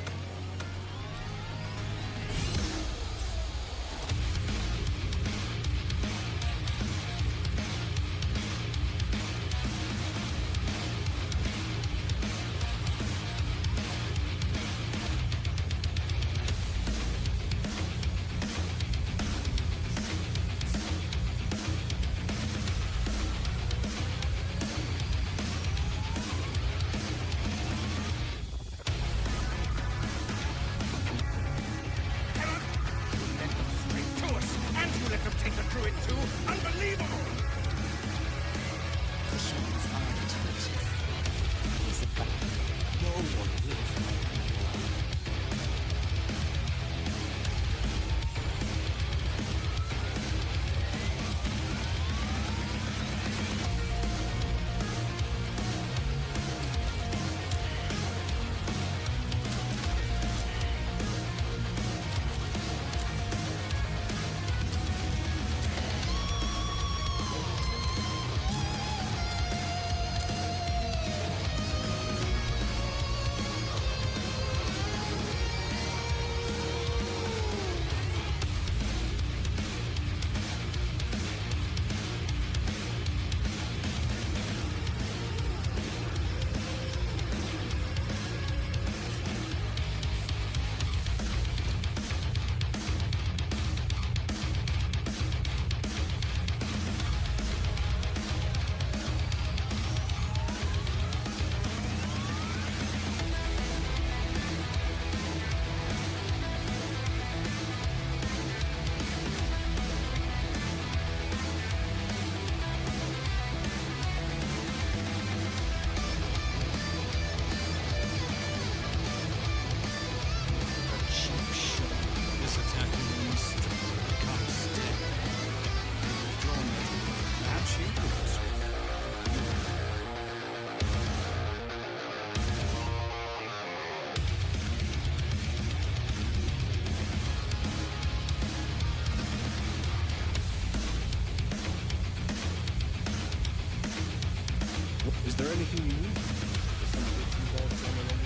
Is there anything you need? Some bits and bobs on the way?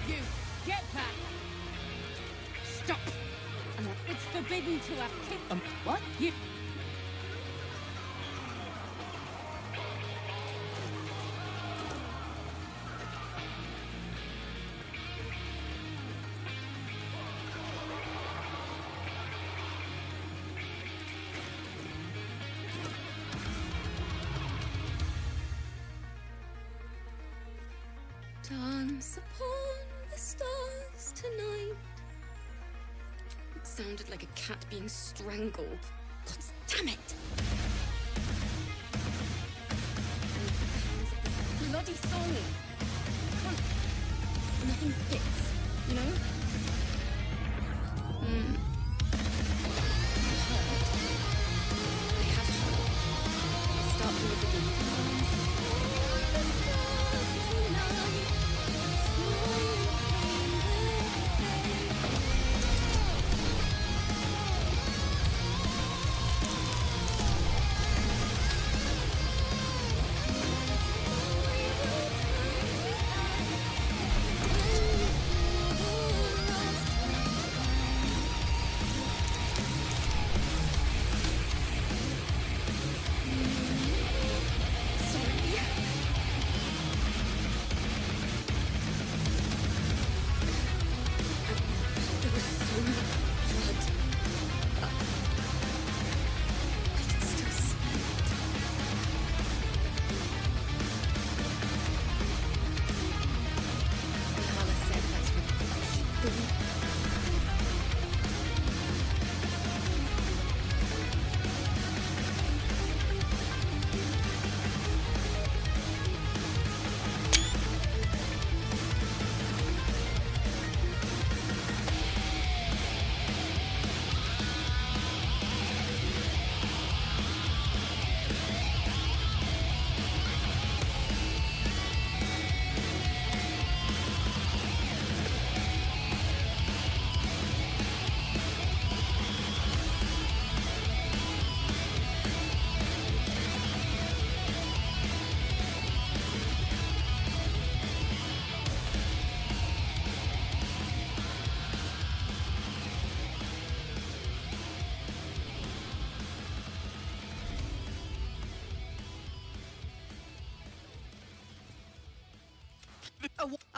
You, get back! Stop! It's forbidden to have kids. What? You... Dance upon the stars tonight. It sounded like a cat being strangled. God damn it! Bloody song! Nothing fits, you know? I have heard.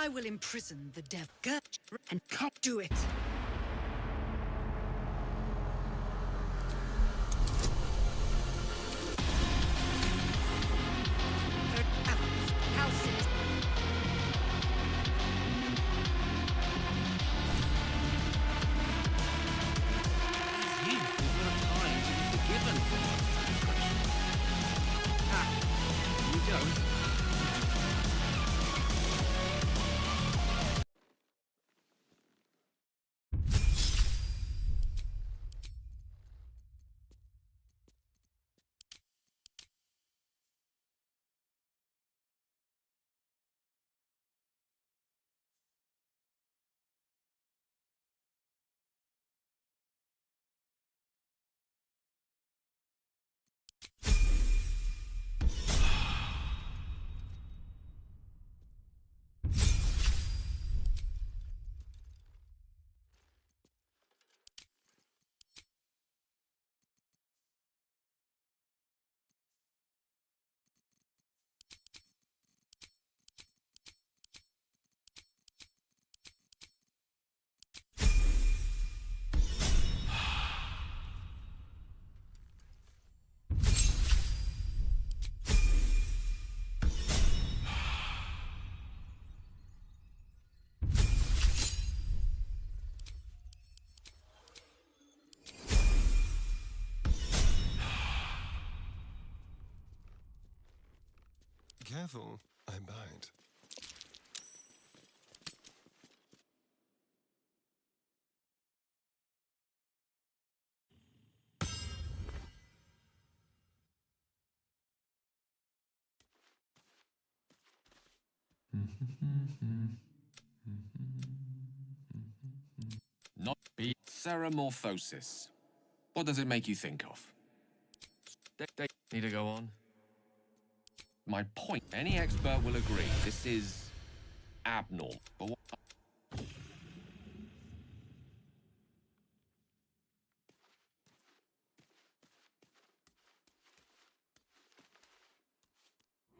I will imprison the devil and can't do it. Careful, I bite. Not be Ceramorphosis. What does it make you think of? Need to go on? My point, any expert will agree, this is abnormal.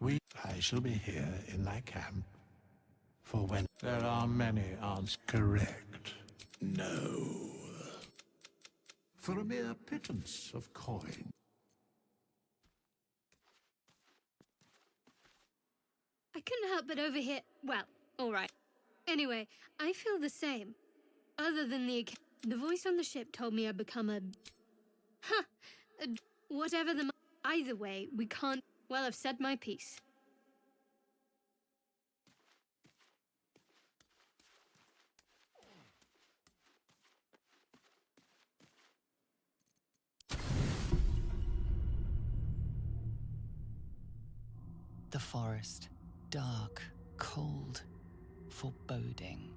But I shall be here in thy camp, for when there are many answers correct. No. For a mere pittance of coin. I couldn't help but overhear. Well, alright. Anyway, I feel the same. Other than the voice on the ship told me I'd become a. Huh! Whatever the. Either way, we can't. Well, I've said my piece. The forest, dark, cold, foreboding.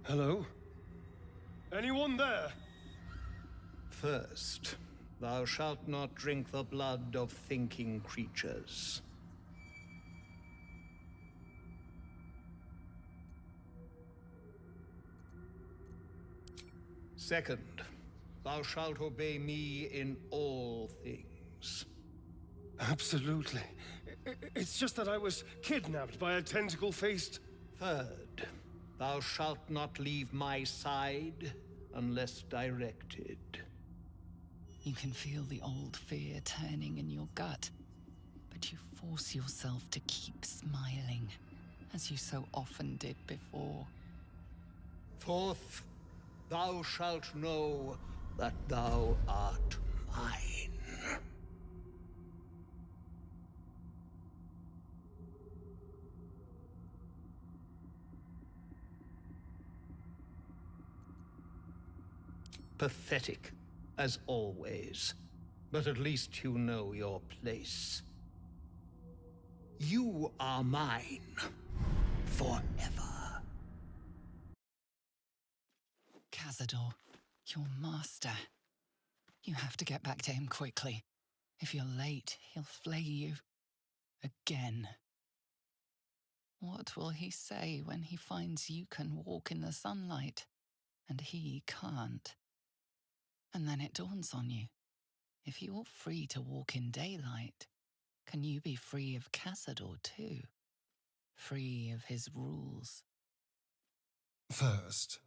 Hello? Anyone there? First, thou shalt not drink the blood of thinking creatures. Second, thou shalt obey me in all things. Absolutely. It's just that I was kidnapped by a tentacle-faced... Third, thou shalt not leave my side unless directed. You can feel the old fear turning in your gut, but you force yourself to keep smiling, as you so often did before. Fourth, thou shalt know that thou art mine. Pathetic, as always. But at least you know your place. You are mine. Forever. Cazador, your master. You have to get back to him quickly. If you're late, he'll flay you. Again. What will he say when he finds you can walk in the sunlight, and he can't? And then it dawns on you. If you're free to walk in daylight, can you be free of Cassador too? Free of his rules? First,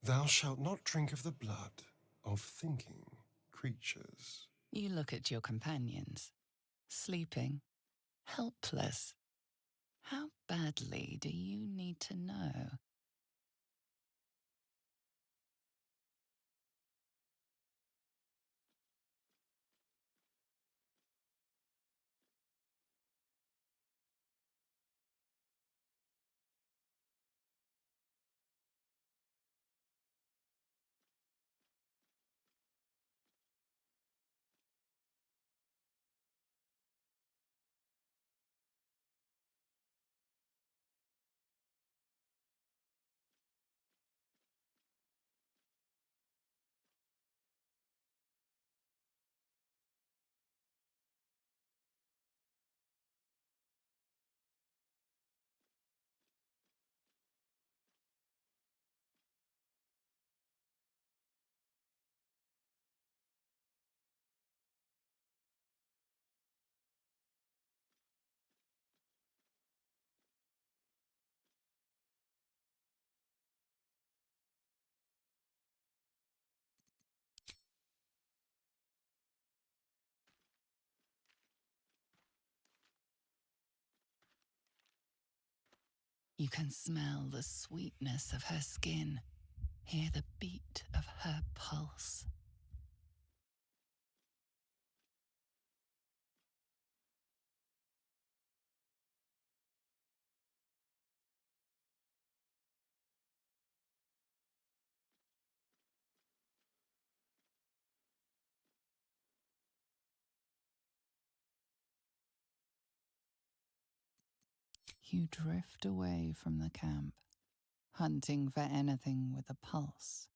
thou shalt not drink of the blood of thinking creatures. You look at your companions, sleeping, helpless. How badly do you need to know? You can smell the sweetness of her skin, hear the beat of her pulse. You drift away from the camp, hunting for anything with a pulse.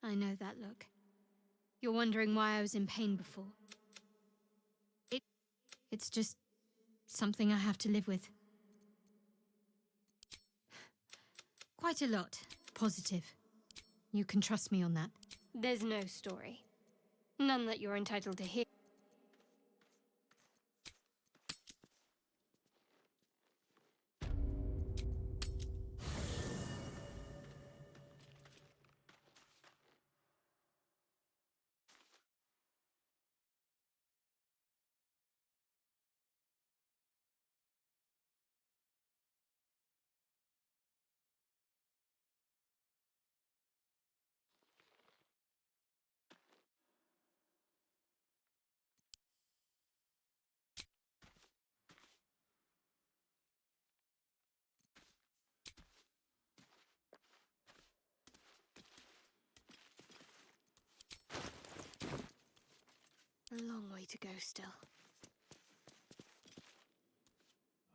I know that look. You're wondering why I was in pain before. It's just something I have to live with. Quite a lot. Positive. You can trust me on that. There's no story. None that you're entitled to hear. A long way to go still.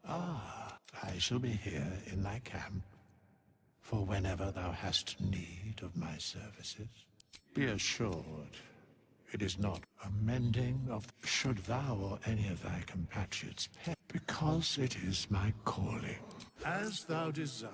Ah, I shall be here in thy camp, for whenever thou hast need of my services. Be assured, it is not a mending of should thou or any of thy compatriots perish, because it is my calling. As thou desire.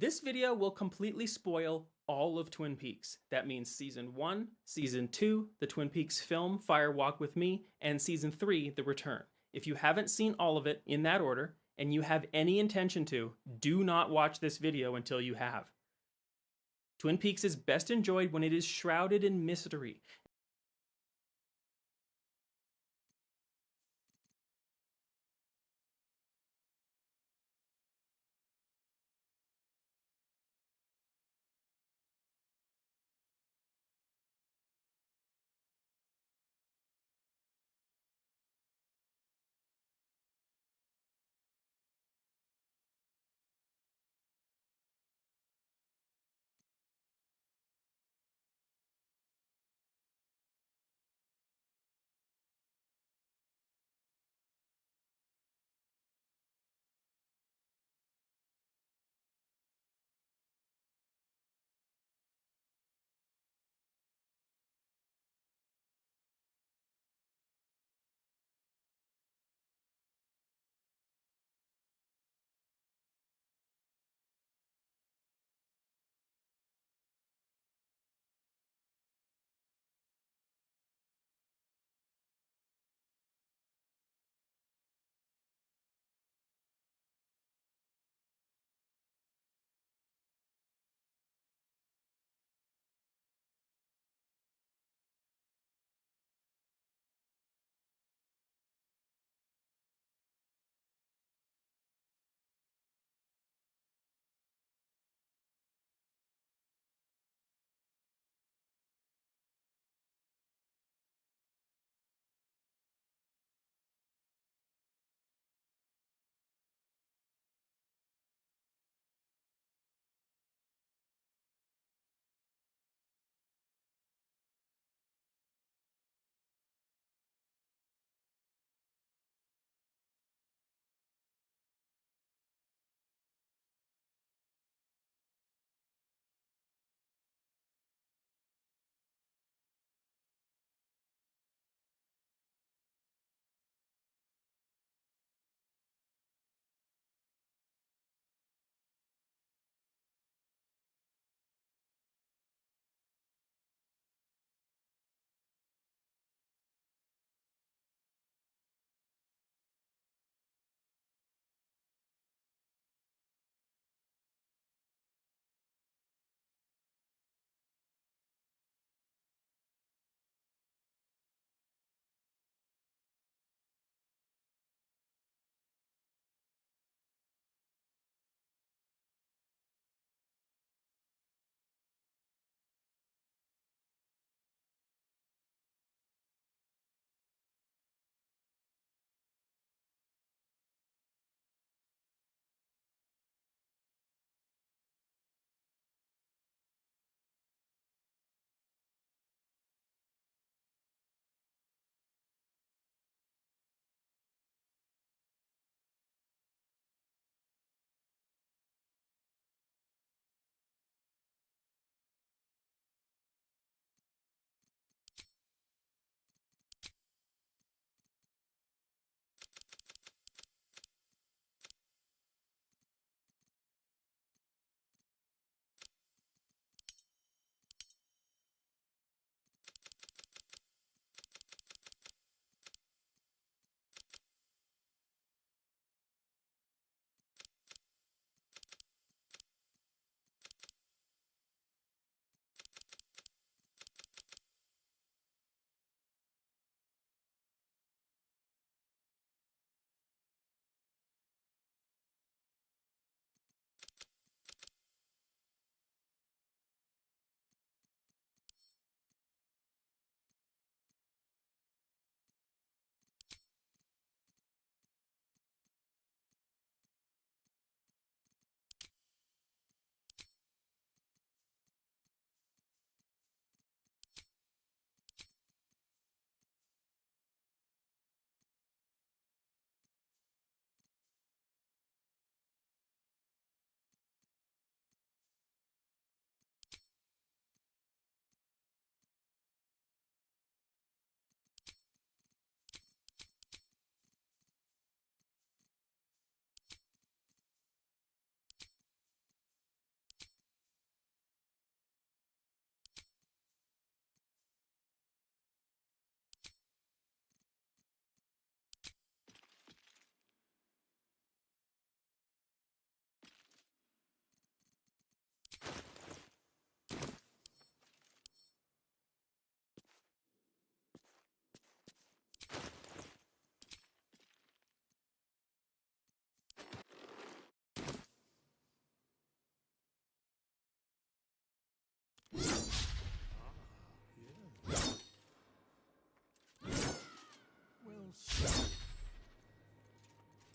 This video will completely spoil all of Twin Peaks. That means Season 1, Season 2, the Twin Peaks film Fire Walk with Me, and Season 3, The Return. If you haven't seen all of it in that order, and you have any intention to, do not watch this video until you have. Twin Peaks is best enjoyed when it is shrouded in mystery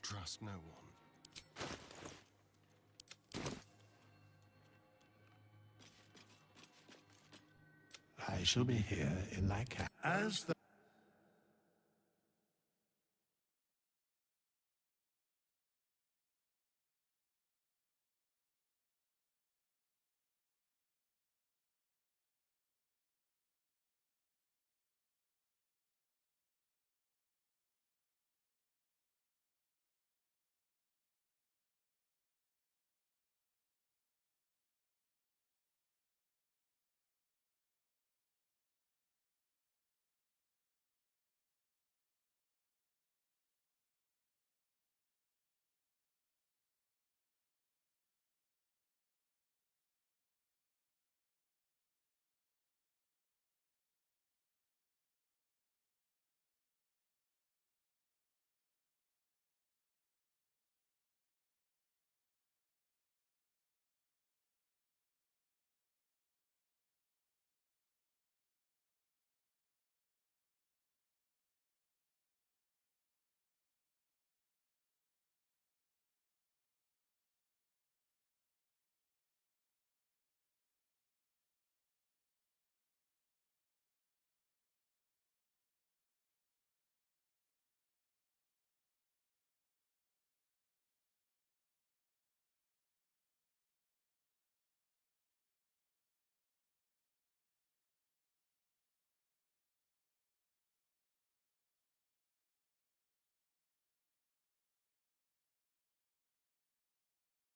Trust no one. I shall be here in thy camp. As the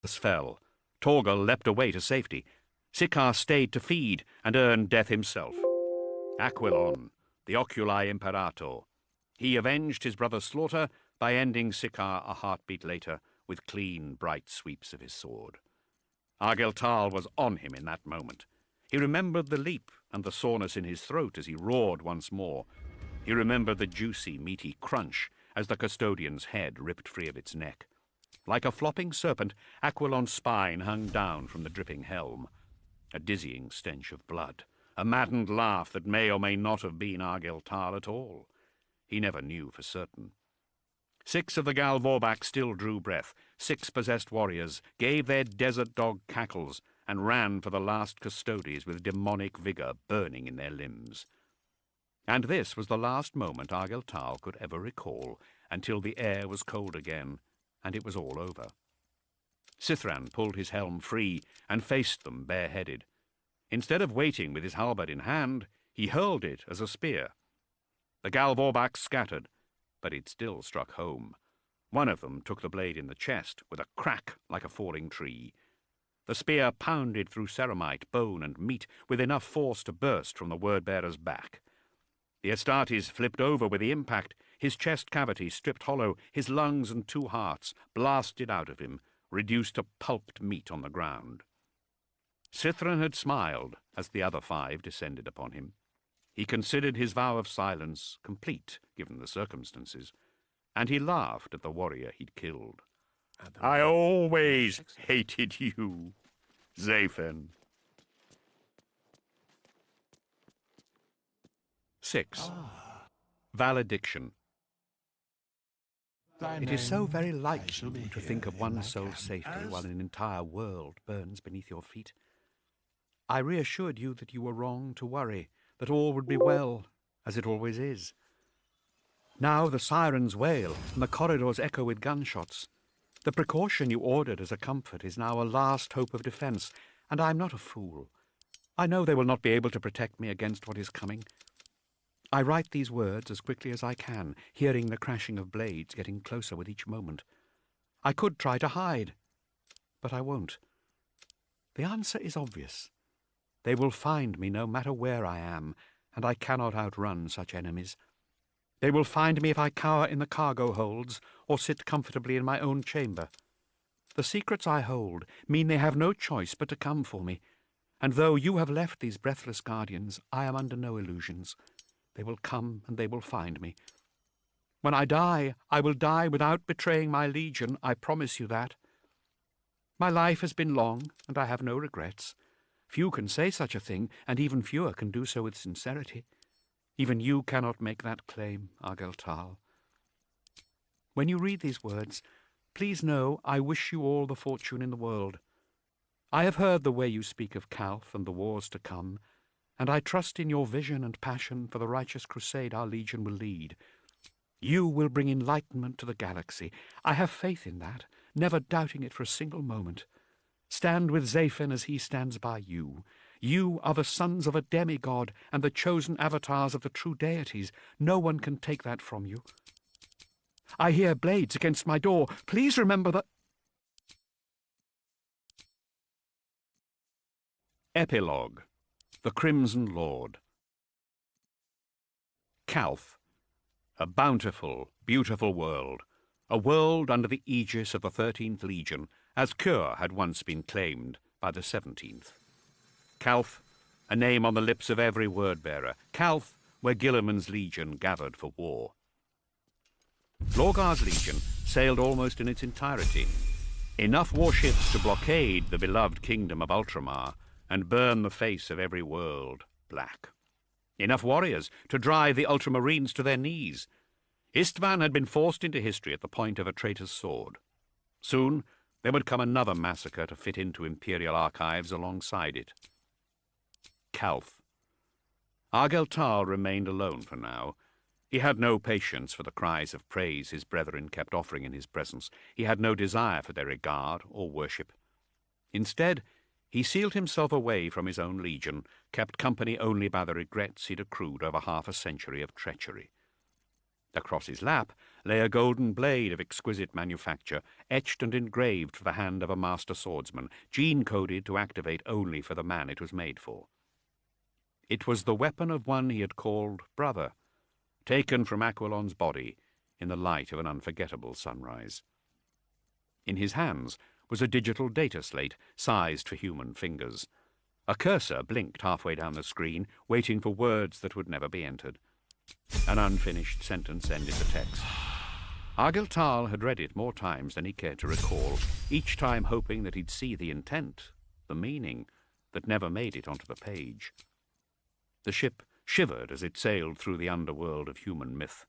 fell. Torgal leapt away to safety. Siccar stayed to feed and earn death himself. Aquilon, the Oculi Imperator. He avenged his brother's slaughter by ending Siccar a heartbeat later with clean, bright sweeps of his sword. Argeltal was on him in that moment. He remembered the leap and the soreness in his throat as he roared once more. He remembered the juicy, meaty crunch as the custodian's head ripped free of its neck. Like a flopping serpent, Aquilon's spine hung down from the dripping helm. A dizzying stench of blood. A maddened laugh that may or may not have been Argeltal at all. He never knew for certain. 6 of the Gal Vorbak still drew breath. 6 possessed warriors gave their desert dog cackles and ran for the last custodies with demonic vigor burning in their limbs. And this was the last moment Argeltal could ever recall, until the air was cold again, and it was all over. Sithran pulled his helm free and faced them bareheaded. Instead of waiting with his halberd in hand, he hurled it as a spear. The Gal Vorbak scattered, but it still struck home. One of them took the blade in the chest with a crack like a falling tree. The spear pounded through ceramite, bone, and meat with enough force to burst from the word-bearer's back. The Astartes flipped over with the impact, his chest cavity stripped hollow, his lungs and 2 hearts blasted out of him, reduced to pulped meat on the ground. Sithran had smiled as the other 5 descended upon him. He considered his vow of silence complete, given the circumstances, and he laughed at the warrior he'd killed. I always hated you, Zaphen. 6. Valediction. It is so very like you to think of one soul's safety while an entire world burns beneath your feet. I reassured you that you were wrong to worry, that all would be well, as it always is. Now the sirens wail, and the corridors echo with gunshots. The precaution you ordered as a comfort is now a last hope of defense, and I am not a fool. I know they will not be able to protect me against what is coming. I write these words as quickly as I can, hearing the crashing of blades getting closer with each moment. I could try to hide, but I won't. The answer is obvious. They will find me no matter where I am, and I cannot outrun such enemies. They will find me if I cower in the cargo holds or sit comfortably in my own chamber. The secrets I hold mean they have no choice but to come for me, and though you have left these breathless guardians, I am under no illusions. They will come and they will find me. When I will die without betraying my legion, I promise you that. My life has been long, and I have no regrets. Few can say such a thing, and even fewer can do so with sincerity. Even you cannot make that claim, Argeltal. When you read these words, please know I wish you all the fortune in the world. I have heard the way you speak of Calth and the wars to come, and I trust in your vision and passion for the righteous crusade our legion will lead. You will bring enlightenment to the galaxy. I have faith in that, never doubting it for a single moment. Stand with Zaphen as he stands by you. You are the sons of a demigod and the chosen avatars of the true deities. No one can take that from you. I hear blades against my door. Please remember that... Epilogue. The Crimson Lord. Calth. A bountiful, beautiful world. A world under the aegis of the 13th Legion, as Kur had once been claimed by the 17th. Calth, a name on the lips of every word-bearer. Calth, where Gilliman's Legion gathered for war. Lorgar's Legion sailed almost in its entirety. Enough warships to blockade the beloved kingdom of Ultramar and burn the face of every world black. Enough warriors to drive the Ultramarines to their knees. Istvan had been forced into history at the point of a traitor's sword. Soon there would come another massacre to fit into Imperial archives alongside it. Calth. Argel Tal remained alone for now. He had no patience for the cries of praise his brethren kept offering in his presence. He had no desire for their regard or worship. Instead, he sealed himself away from his own legion, kept company only by the regrets he'd accrued over half a century of treachery. Across his lap lay a golden blade of exquisite manufacture, etched and engraved for the hand of a master swordsman, gene-coded to activate only for the man it was made for. It was the weapon of one he had called brother, taken from Aquilon's body in the light of an unforgettable sunrise. In his hands was a digital data slate sized for human fingers. A cursor blinked halfway down the screen, waiting for words that would never be entered. An unfinished sentence ended the text. Argel Tal had read it more times than he cared to recall, each time hoping that he'd see the intent, the meaning, that never made it onto the page. The ship shivered as it sailed through the underworld of human myth.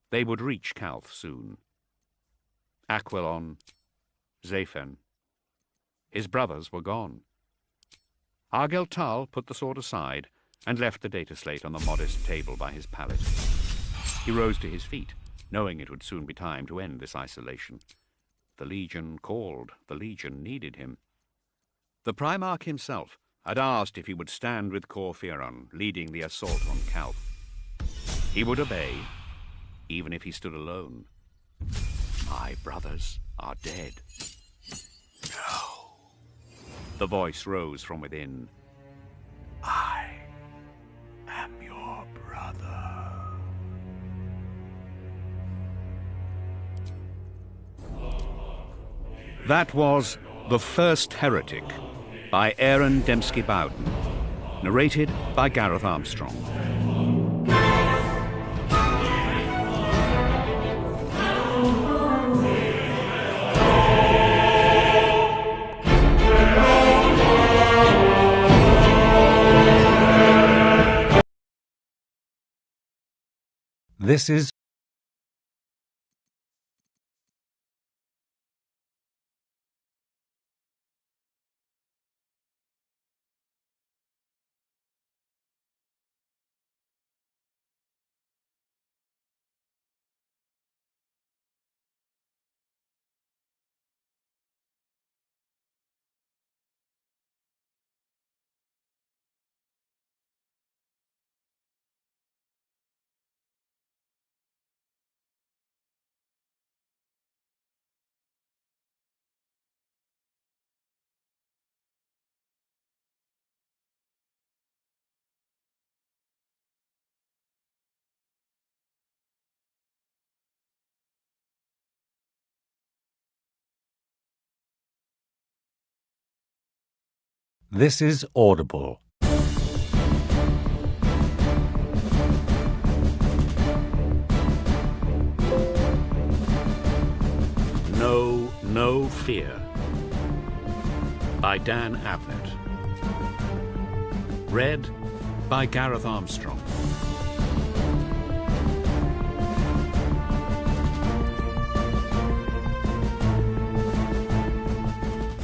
They would reach Calth soon. Aquilon, Zaphen. His brothers were gone. Argel Tal put the sword aside and left the data slate on the modest table by his pallet. He rose to his feet, knowing it would soon be time to end this isolation. The Legion called. The Legion needed him. The Primarch himself had asked if he would stand with Khor Phiron, leading the assault on Calth. He would obey, even if he stood alone. My brothers are dead. No. The voice rose from within. I am your brother. That was The First Heretic by Aaron Dembski-Bowden, narrated by Gareth Armstrong. This is Audible. No Fear by Dan Abnett. Read by Gareth Armstrong.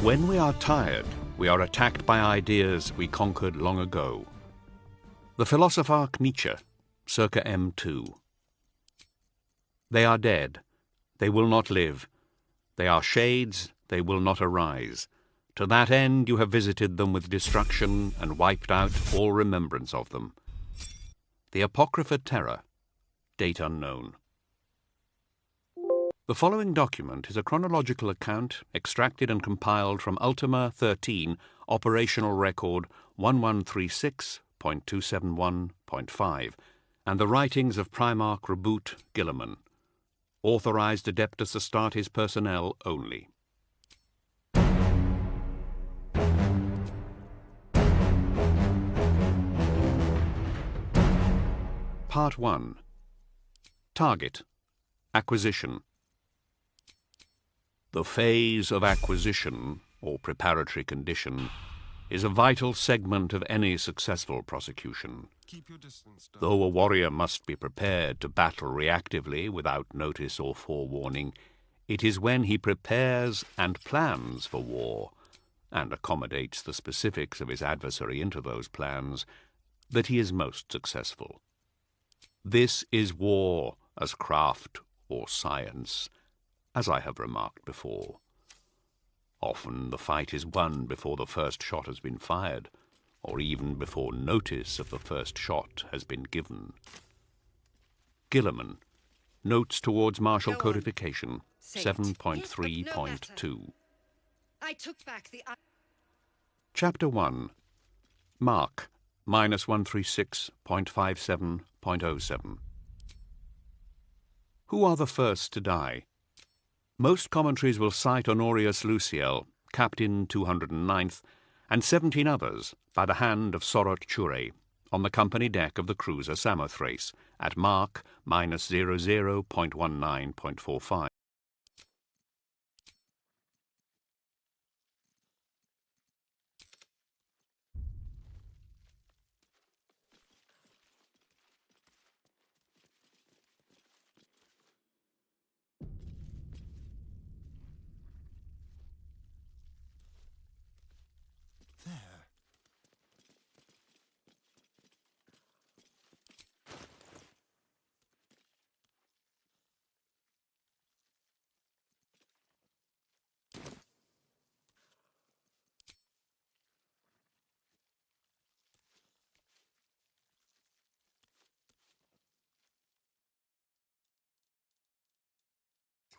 When we are tired, we are attacked by ideas we conquered long ago. The philosopher Nietzsche, circa M2. They are dead. They will not live. They are shades. They will not arise. To that end you have visited them with destruction and wiped out all remembrance of them. The Apocrypha Terror, date unknown. The following document is a chronological account extracted and compiled from Ultima 13 Operational Record 1136.271.5 and the writings of Primarch Reboot Gilliman. Authorized Adeptus Astartes personnel only. Part 1. Target. Acquisition. The phase of acquisition, or preparatory condition, is a vital segment of any successful prosecution. Keep your distance, Doc. Though a warrior must be prepared to battle reactively without notice or forewarning, it is when he prepares and plans for war, and accommodates the specifics of his adversary into those plans, that he is most successful. This is war as craft or science, as I have remarked before. Often the fight is won before the first shot has been fired, or even before notice of the first shot has been given. Gilliman, Notes towards Martial Codification, 7.3.2. I took back the... Chapter 1. Mark, -136.57.07. Who are the first to die? Most commentaries will cite Honorius Luciel, Captain 209th, and 17 others by the hand of Sorot Chure on the company deck of the cruiser Samothrace at Mark -00.19.45.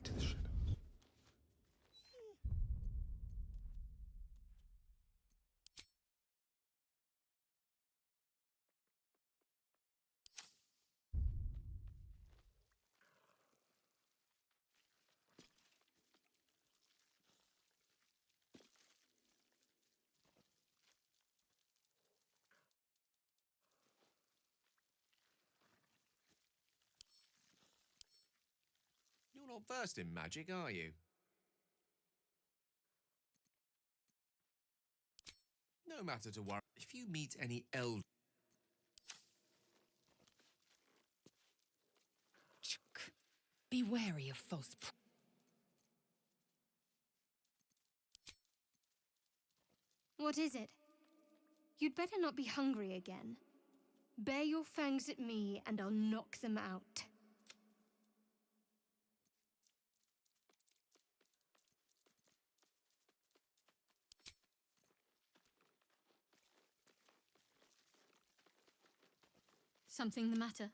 Into the shadows. You're not versed in magic, are you? No matter to worry. If you meet any elder... Be wary of false... What is it? You'd better not be hungry again. Bare your fangs at me and I'll knock them out. Something the matter?